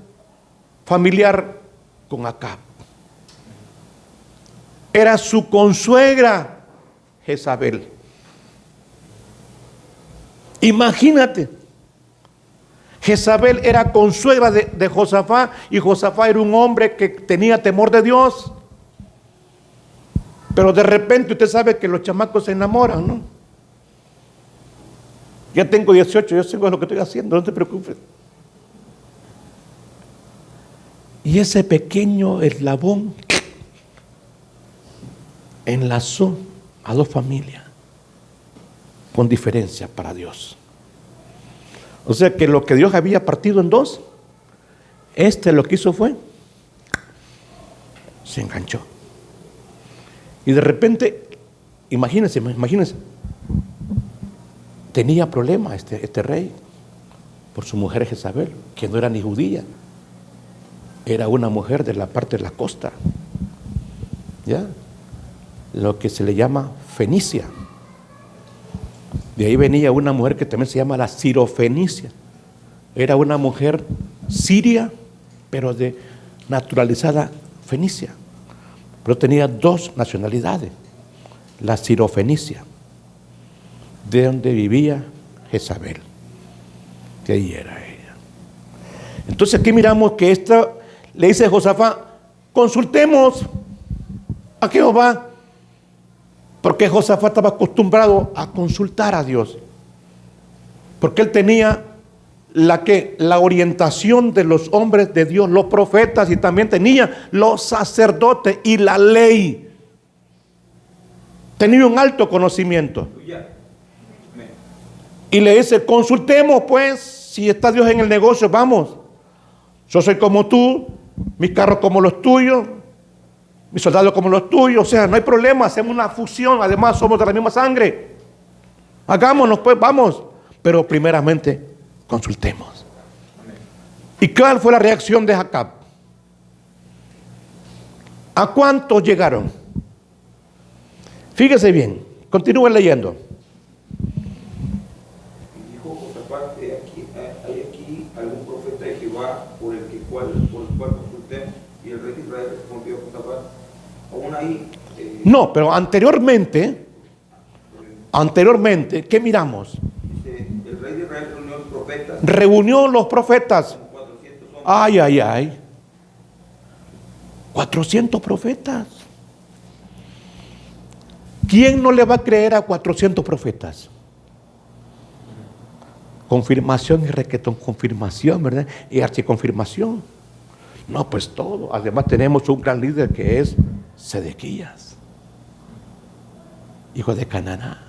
[SPEAKER 1] familiar con Acab. Era su consuegra Jezabel. Imagínate. Jezabel era consuegra de Josafat, y Josafat era un hombre que tenía temor de Dios. Pero de repente usted sabe que los chamacos se enamoran, ¿no? Ya tengo 18, yo sé lo que estoy haciendo, no te preocupes. Y ese pequeño eslabón enlazó a dos familias con diferencia para Dios. O sea que lo que Dios había partido en dos, lo que hizo fue, se enganchó. Y de repente, imagínense, tenía problemas este rey por su mujer Jezabel, que no era ni judía, era una mujer de la parte de la costa, ¿ya? Lo que se le llama Fenicia. De ahí venía una mujer que también se llama la Sirofenicia. Era una mujer siria, pero de naturalizada fenicia. Pero tenía dos nacionalidades. La Sirofenicia, de donde vivía Jezabel, que ahí era ella. Entonces aquí miramos que le dice a Josafat, consultemos a Jehová. Porque Josafat estaba acostumbrado a consultar a Dios. Porque él tenía la orientación de los hombres de Dios, los profetas, y también tenía los sacerdotes y la ley. Tenía un alto conocimiento. Y le dice, consultemos pues, si está Dios en el negocio, vamos. Yo soy como tú, mis carros como los tuyos, mis soldados como los tuyos, o sea, no hay problema, hacemos una fusión, además somos de la misma sangre. Hagámonos pues, vamos. Pero primeramente, consultemos. ¿Y cuál fue la reacción de Acab? ¿A cuántos llegaron? Fíjese bien, continúen leyendo.
[SPEAKER 2] Dijo Josafat, ¿hay aquí algún profeta de Jehová por el cual consultemos? Y el rey de Israel respondió a Josafat, aún ahí.
[SPEAKER 1] No, pero anteriormente, ¿qué miramos?
[SPEAKER 2] Dice, el rey de Israel reunió los profetas.
[SPEAKER 1] Reunió los profetas.
[SPEAKER 2] 400 hombres.
[SPEAKER 1] Ay. 400 profetas. ¿Quién no le va a creer a 400 profetas? Confirmación y requetón, confirmación, ¿verdad? Y archiconfirmación. No, pues todo. Además tenemos un gran líder que es Sedequías, hijo de Cananá.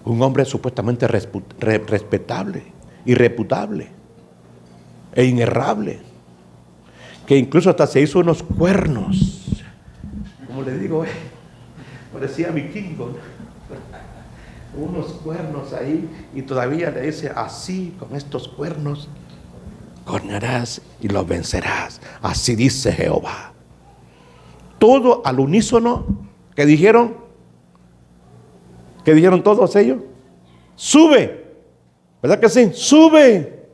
[SPEAKER 1] Un hombre supuestamente respetable, irreputable e inerrable, que incluso hasta se hizo unos cuernos, como le digo, parecía vikingo, ¿no? Unos cuernos ahí, y todavía le dice, así, con estos cuernos cornarás y los vencerás, así dice Jehová. Todo al unísono, que dijeron todos ellos, sube, ¿verdad que sí? Sube.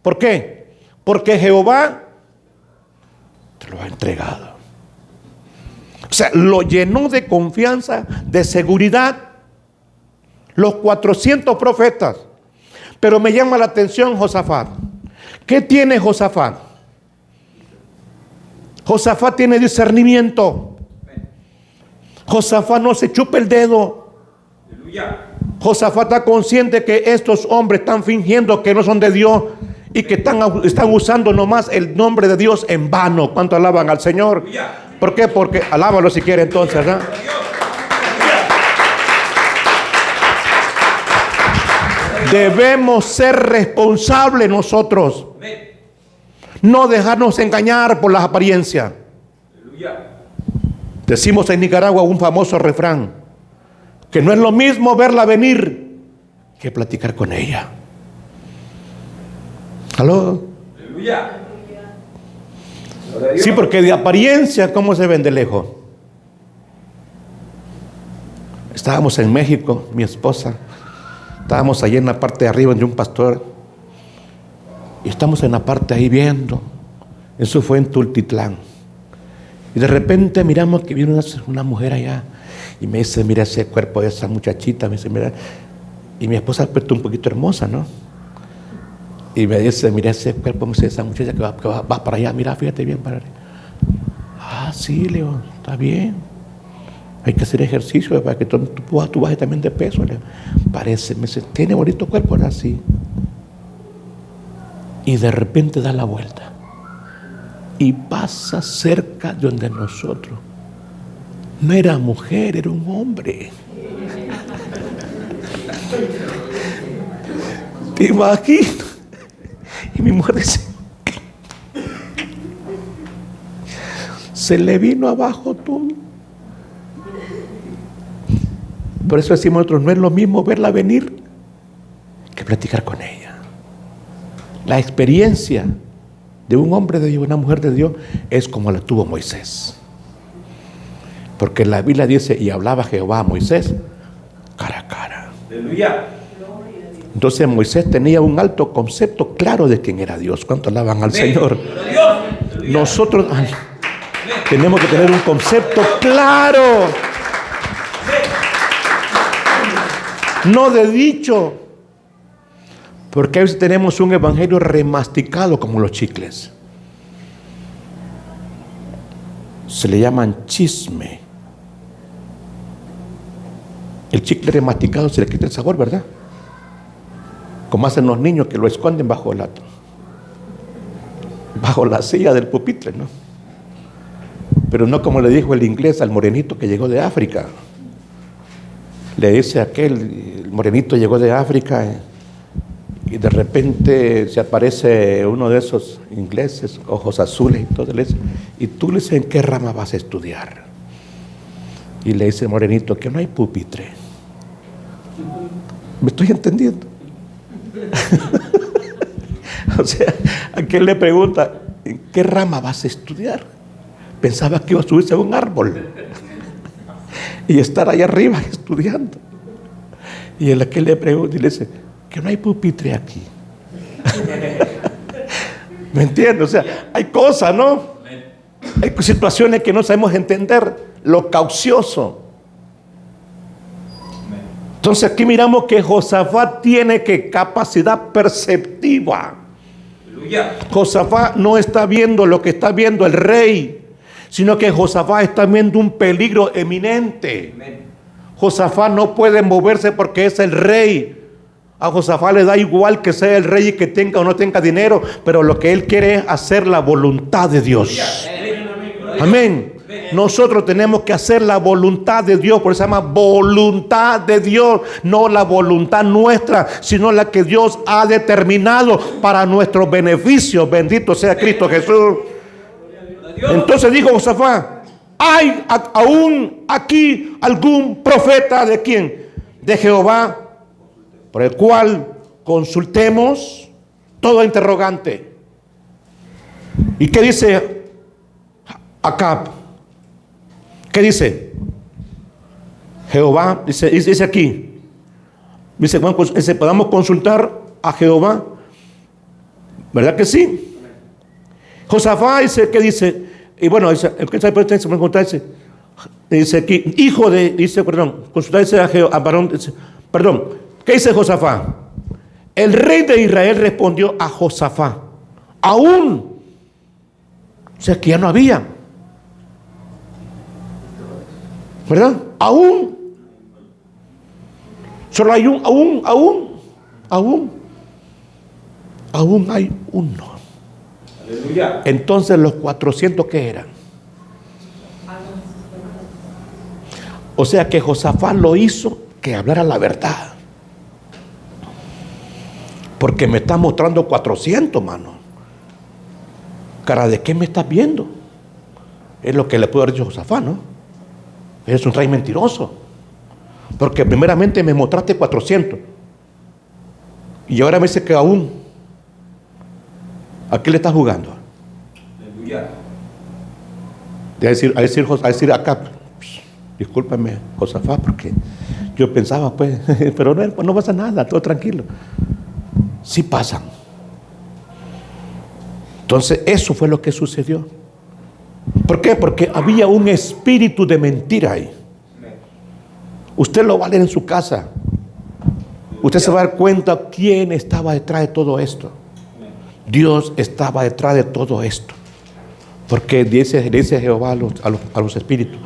[SPEAKER 1] ¿Por qué? Porque Jehová te lo ha entregado. O sea, lo llenó de confianza, de seguridad, los 400 profetas. Pero me llama la atención Josafat. ¿Qué tiene Josafat? Josafat tiene discernimiento. Josafat no se chupa el dedo. Josafat está consciente que estos hombres están fingiendo que no son de Dios y que están usando nomás el nombre de Dios en vano. ¿Cuánto alaban al Señor? ¿Por qué? Porque alábalo si quiere entonces, ¿verdad? Debemos ser responsables nosotros. No dejarnos engañar por las apariencias. Decimos en Nicaragua un famoso refrán, que no es lo mismo verla venir que platicar con ella. ¿Aló? Sí, porque de apariencia, ¿cómo se ven de lejos? Estábamos en México, mi esposa, estábamos allí en la parte de arriba de un pastor, y estamos en la parte ahí viendo. Eso fue en Tultitlán. Y de repente miramos que viene una mujer allá, y me dice, mira ese cuerpo de esa muchachita, me dice, mira. Y mi esposa es un poquito hermosa, ¿no? Y me dice, mira ese cuerpo, me dice, esa muchacha que va para allá, mira, fíjate bien para allá. Ah, sí, le digo, está bien. Hay que hacer ejercicio para que tú bajes también de peso. Parece, me dice, tiene bonito cuerpo, ahora sí. Y de repente da la vuelta y pasa cerca de donde nosotros. No era mujer, era un hombre. ¿Te imaginas? Y mi mujer dice, se le vino abajo todo. Por eso decimos nosotros, no es lo mismo verla venir que platicar con ella. La experiencia de un hombre de Dios, una mujer de Dios, es como la tuvo Moisés. Porque la Biblia dice, y hablaba Jehová a Moisés cara a cara.
[SPEAKER 2] Aleluya.
[SPEAKER 1] Entonces Moisés tenía un alto concepto claro de quién era Dios. ¿Cuánto alaban al Señor? Nosotros tenemos que tener un concepto claro, no de dicho, porque a veces tenemos un evangelio remasticado como los chicles. Se le llaman chisme. El chicle remasticado se le quita el sabor, ¿verdad? Como hacen los niños que lo esconden bajo la silla del pupitre, ¿no? Pero no como le dijo el inglés al morenito que llegó de África. Le dice el morenito llegó de África y de repente se aparece uno de esos ingleses, ojos azules y todo eso. Y tú le dices, ¿en qué rama vas a estudiar? Y le dice el morenito que no hay pupitre. ¿Me estoy entendiendo? O sea, aquel le pregunta, ¿en qué rama vas a estudiar? Pensaba que iba a subirse a un árbol y estar allá arriba estudiando. Y el aquel le pregunta y le dice, que no hay pupitre aquí. ¿Me entiendes? O sea, hay cosas, ¿no? Hay situaciones que no sabemos entender, lo caucioso. Entonces aquí miramos que Josafat tiene que capacidad perceptiva. Josafat no está viendo lo que está viendo el rey, sino que Josafat está viendo un peligro eminente. Josafat no puede moverse porque es el rey. A Josafat le da igual que sea el rey y que tenga o no tenga dinero, pero lo que él quiere es hacer la voluntad de Dios. Amén. Nosotros tenemos que hacer la voluntad de Dios, por eso se llama voluntad de Dios, no la voluntad nuestra, sino la que Dios ha determinado para nuestro beneficio. Bendito sea Cristo Jesús. Entonces dijo Josafat, ¿hay aún aquí algún profeta de quién? De Jehová, por el cual consultemos. Todo interrogante. ¿Y qué dice Acab? ¿Qué dice? Jehová, dice aquí, dice, podamos consultar a Jehová, ¿verdad que sí? Josafat dice, ¿qué dice? Y bueno, dice aquí, hijo de, dice, consultarse a Jehová, ¿qué dice Josafat? El rey de Israel respondió a Josafat, aún, o sea que ya no había, ¿verdad? Aún. Solo hay aún hay uno. Aleluya. Entonces los 400 ¿qué eran? O sea que Josafat lo hizo que hablara la verdad. Porque me está mostrando 400, mano. Cara, ¿de qué me estás viendo? Es lo que le pudo haber dicho Josafat, ¿no? Eres un rey mentiroso, porque primeramente me mostraste 400 y ahora me dice que aún. ¿A qué le estás jugando? A decir acá, discúlpame Josafat, porque yo pensaba pues, pero no pasa nada, todo tranquilo. Sí pasan. Entonces eso fue lo que sucedió. ¿Por qué? Porque había un espíritu de mentira ahí. Usted lo va a leer en su casa. Usted se va a dar cuenta quién estaba detrás de todo esto. Dios estaba detrás de todo esto. Porque dice Jehová a los espíritus,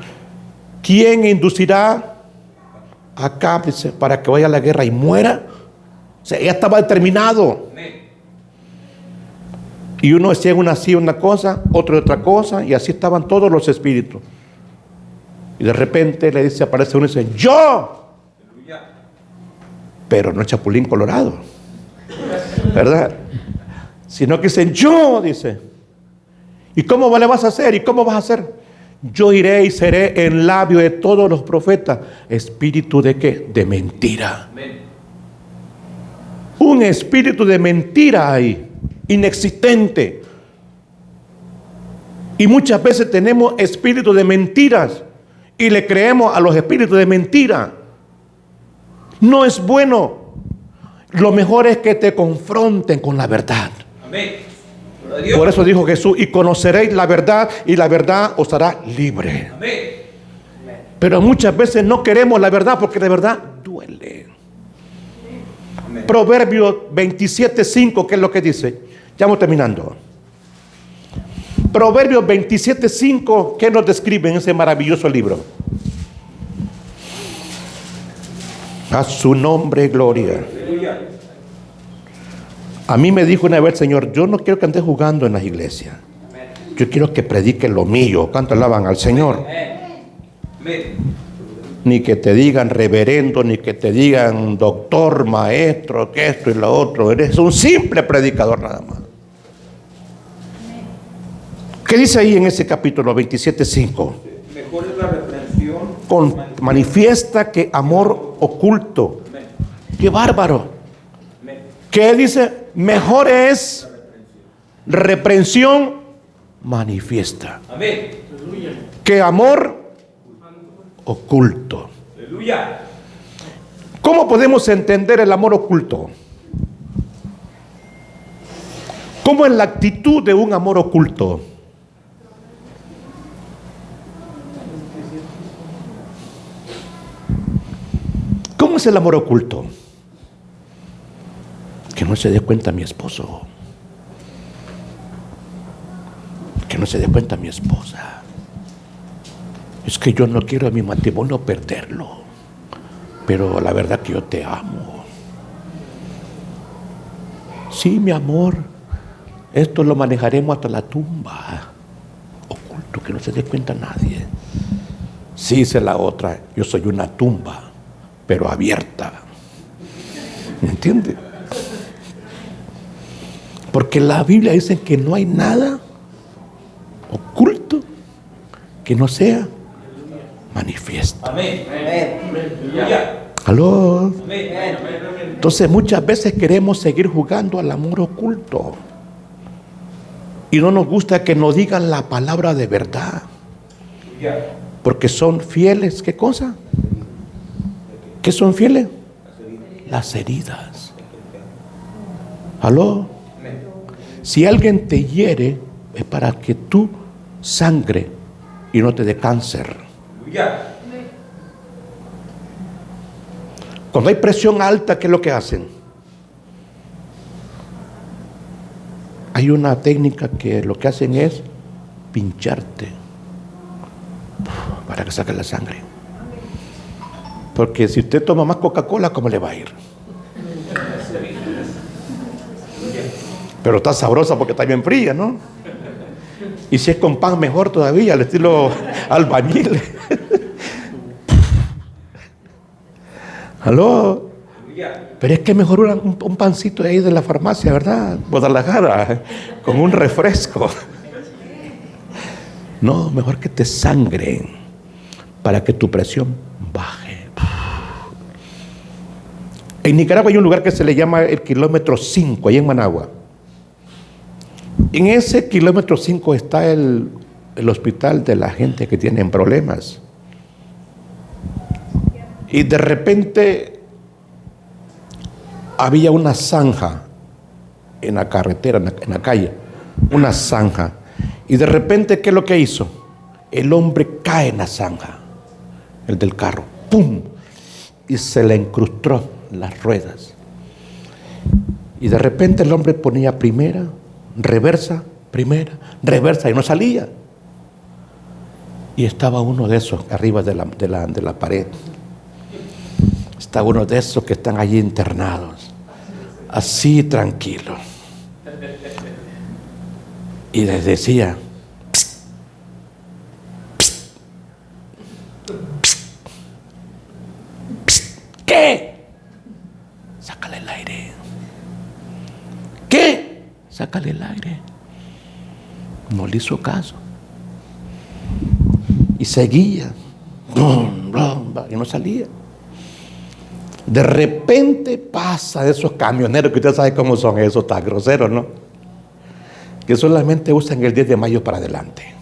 [SPEAKER 1] ¿Quién inducirá acá, dice, para que vaya a la guerra y muera? O sea, ya estaba determinado. Y uno decía una así una cosa, otro otra cosa, y así estaban todos los espíritus. Y de repente le dice, aparece uno y dice, ¡yo! Pero no el Chapulín Colorado, ¿verdad? Sino que dicen, yo, dice. ¿Y cómo le vas a hacer? ¿Y cómo vas a hacer? Yo iré y seré en labio de todos los profetas. ¿Espíritu de qué? De mentira. Un espíritu de mentira hay, inexistente. Y muchas veces tenemos espíritus de mentiras y le creemos a los espíritus de mentira. No es bueno. Lo mejor es que te confronten con la verdad. Amén. Por eso dijo Jesús, y conoceréis la verdad, y la verdad os hará libre. Amén. Pero muchas veces no queremos la verdad porque la verdad duele. Amén. Proverbios 27:5, ¿qué es lo que dice? Ya vamos terminando. Proverbios 27:5, ¿qué nos describe en ese maravilloso libro? A su nombre, gloria. A mí me dijo una vez el Señor, yo no quiero que andes jugando en las iglesias. Yo quiero que predique lo mío. ¿Cuánto alaban al Señor? Ni que te digan reverendo, ni que te digan doctor, maestro, que esto y lo otro. Eres un simple predicador nada más. ¿Qué dice ahí en ese capítulo 27:5?
[SPEAKER 2] Mejor es la reprensión.
[SPEAKER 1] Manifiesta que amor oculto. ¡Qué bárbaro! ¿Qué dice? Mejor es reprensión manifiesta. Amén. Que amor oculto. Aleluya. ¿Cómo podemos entender el amor oculto? ¿Cómo es la actitud de un amor oculto? ¿Cómo es el amor oculto? Que no se dé cuenta mi esposo. Que no se dé cuenta mi esposa. Es que yo no quiero a mi matrimonio perderlo. Pero la verdad que yo te amo. Sí, mi amor. Esto lo manejaremos hasta la tumba. Oculto, que no se dé cuenta nadie. Sí, dice la otra. Yo soy una tumba, pero abierta. ¿Me entiende? Porque la Biblia dice que no hay nada oculto que no sea manifiesto. Amén. ¿Aló? Entonces muchas veces queremos seguir jugando al amor oculto y no nos gusta que nos digan la palabra de verdad, porque son fieles. ¿Qué cosa? ¿Qué son fieles? Las heridas. ¿Aló? Si alguien te hiere, es para que tú sangre y no te dé cáncer. Cuando hay presión alta, ¿qué es lo que hacen? Hay una técnica que lo que hacen es pincharte para que saque la sangre. Porque si usted toma más Coca-Cola, ¿cómo le va a ir? Pero está sabrosa porque está bien fría, ¿no? Y si es con pan, mejor todavía, al estilo albañil. ¿Aló? Pero es que mejor un pancito de ahí de la farmacia, ¿verdad? Guadalajara, con un refresco. No, mejor que te sangren para que tu presión baje. En Nicaragua hay un lugar que se le llama el kilómetro 5, ahí en Managua. En ese kilómetro 5 está el hospital de la gente que tienen problemas. Y de repente había una zanja en la carretera, en la calle, una zanja. Y de repente, ¿qué es lo que hizo? El hombre cae en la zanja, el del carro, ¡pum! Y se le incrustó las ruedas. Y de repente el hombre ponía primera, reversa, primera, reversa, y no salía. Y estaba uno de esos arriba de la pared. Está uno de esos que están allí internados, así tranquilo. Y les decía: ¿qué? Sácale el aire. ¿Qué? Sácale el aire. No le hizo caso. Y seguía. Y no salía. De repente pasa de esos camioneros que usted sabe cómo son esos, tan groseros, ¿no? Que solamente usan el 10 de mayo para adelante.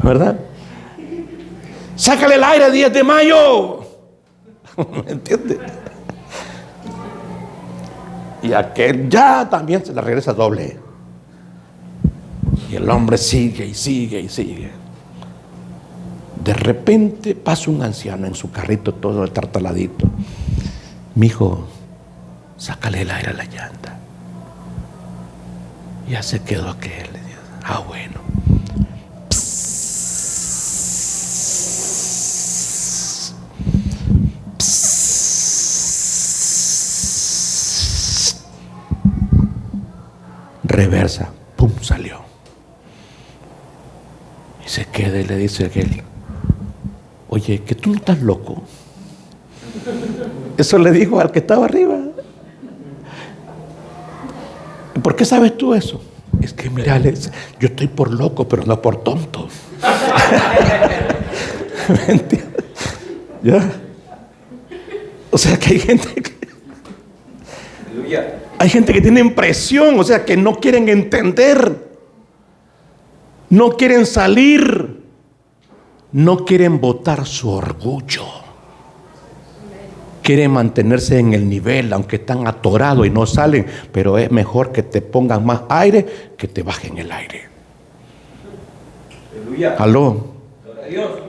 [SPEAKER 1] ¿Verdad? Sácale el aire 10 de mayo. ¿Me entiende? Y aquel ya también se la regresa doble. Y el hombre sigue y sigue y sigue. De repente pasa un anciano en su carrito todo tartaladito. Mijo, sácale el aire a la llanta. Ya se quedó aquel. Ah, bueno. Psss. Psss. Reversa. Pum, salió. Y se queda y le dice a aquel: oye, que tú no estás loco. Eso le dijo al que estaba arriba. ¿Por qué sabes tú eso? Es que mira, yo estoy por loco, pero no por tonto. ¿Me entiendes? ¿Ya? O sea que hay gente que tiene impresión, o sea que no quieren entender, no quieren salir, no quieren botar su orgullo. Quieren mantenerse en el nivel, aunque están atorados y no salen, pero es mejor que te pongan más aire que te bajen el aire. Aleluya. Aló.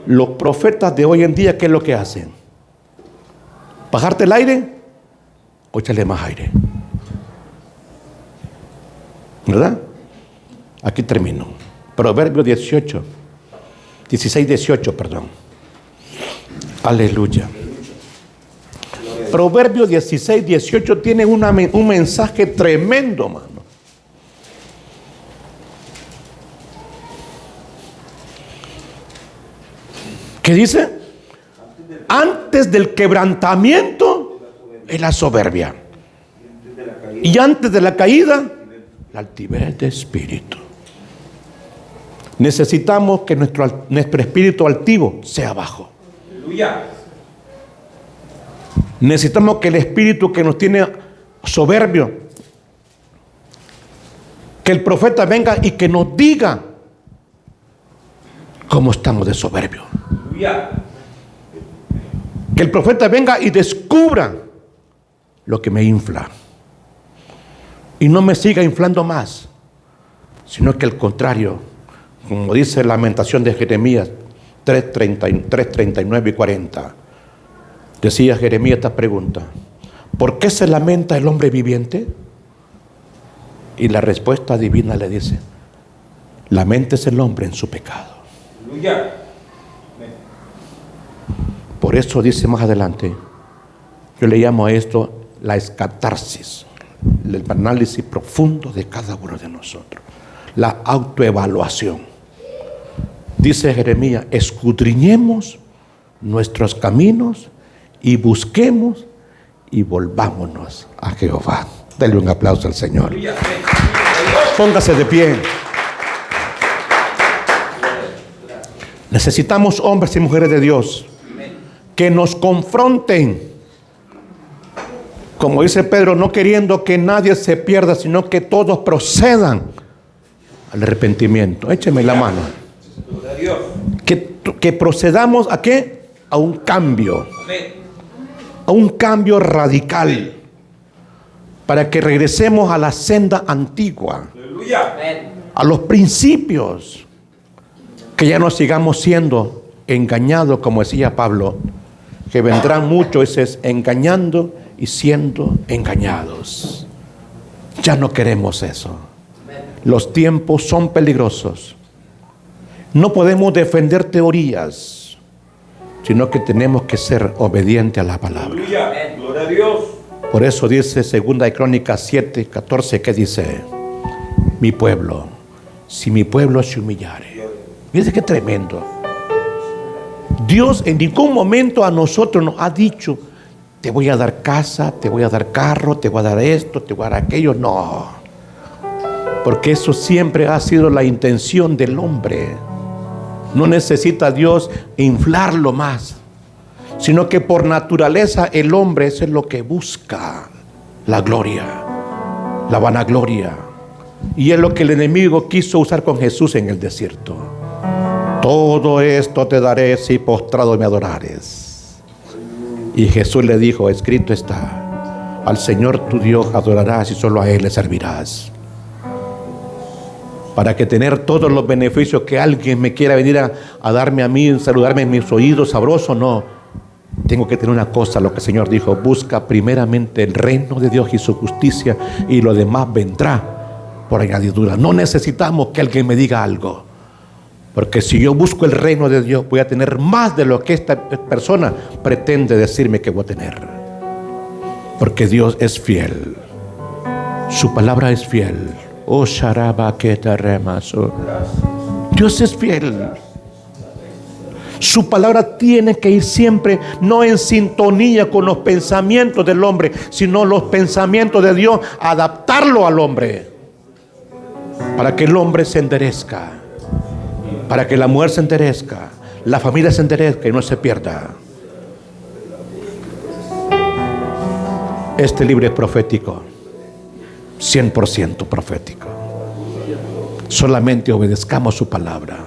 [SPEAKER 1] Los profetas de hoy en día, ¿qué es lo que hacen? ¿Bajarte el aire o echarle más aire? ¿Verdad? Aquí termino. Proverbios 16-18, perdón. Aleluya. Proverbios 16-18 tiene un mensaje tremendo, mano. ¿Qué dice? Antes del quebrantamiento es la soberbia. Y antes de la caída, la altivez de espíritu. Necesitamos que nuestro espíritu altivo sea bajo. Aleluya. Necesitamos que el espíritu que nos tiene soberbio, que el profeta venga y que nos diga cómo estamos de soberbio. Que el profeta venga y descubra lo que me infla y no me siga inflando más, sino que al contrario, como dice la Lamentación de Jeremías 3:39 y 40, decía Jeremías esta pregunta: ¿por qué se lamenta el hombre viviente? Y la respuesta divina le dice: laméntese el hombre en su pecado. Aleluya. Por eso dice más adelante, yo le llamo a esto la escatarsis, el análisis profundo de cada uno de nosotros, la autoevaluación. Dice Jeremías: escudriñemos nuestros caminos y busquemos y volvámonos a Jehová. Dale un aplauso al Señor. Póngase de pie. Necesitamos hombres y mujeres de Dios que nos confronten, como dice Pedro, no queriendo que nadie se pierda, sino que todos procedan al arrepentimiento. Écheme la mano. Que procedamos ¿a qué? A un cambio. A un cambio radical, para que regresemos a la senda antigua, a los principios, que ya no sigamos siendo engañados, como decía Pablo, que vendrán muchos engañando y siendo engañados. Ya no queremos eso. Los tiempos son peligrosos. No podemos defender teorías, sino que tenemos que ser obedientes a la palabra.
[SPEAKER 2] Aleluya. Gloria a Dios.
[SPEAKER 1] Por eso dice 2 Crónicas 7:14, que dice: mi pueblo, si mi pueblo se humillare. Fíjense qué tremendo. Dios en ningún momento a nosotros nos ha dicho: te voy a dar casa, te voy a dar carro, te voy a dar esto, te voy a dar aquello. No, porque eso siempre ha sido la intención del hombre. No necesita Dios inflarlo más, sino que por naturaleza el hombre, eso es lo que busca: la gloria, la vanagloria. Y es lo que el enemigo quiso usar con Jesús en el desierto. Todo esto te daré si postrado me adorares. Y Jesús le dijo: escrito está, al Señor tu Dios adorarás y solo a Él le servirás. Para que tener todos los beneficios que alguien me quiera venir a darme a mí, saludarme en mis oídos sabrosos, no. Tengo que tener una cosa, lo que el Señor dijo: busca primeramente el reino de Dios y su justicia, y lo demás vendrá por añadidura. No necesitamos que alguien me diga algo, porque si yo busco el reino de Dios, voy a tener más de lo que esta persona pretende decirme que voy a tener. Porque Dios es fiel, su palabra es fiel. Oh, Sharaba que te remaso. Dios es fiel. Su palabra tiene que ir siempre, no en sintonía con los pensamientos del hombre, sino los pensamientos de Dios, adaptarlo al hombre, para que el hombre se enderezca, para que la mujer se enderezca, la familia se enderezca y no se pierda. Este libro es profético, 100% profético. Solamente obedezcamos su palabra.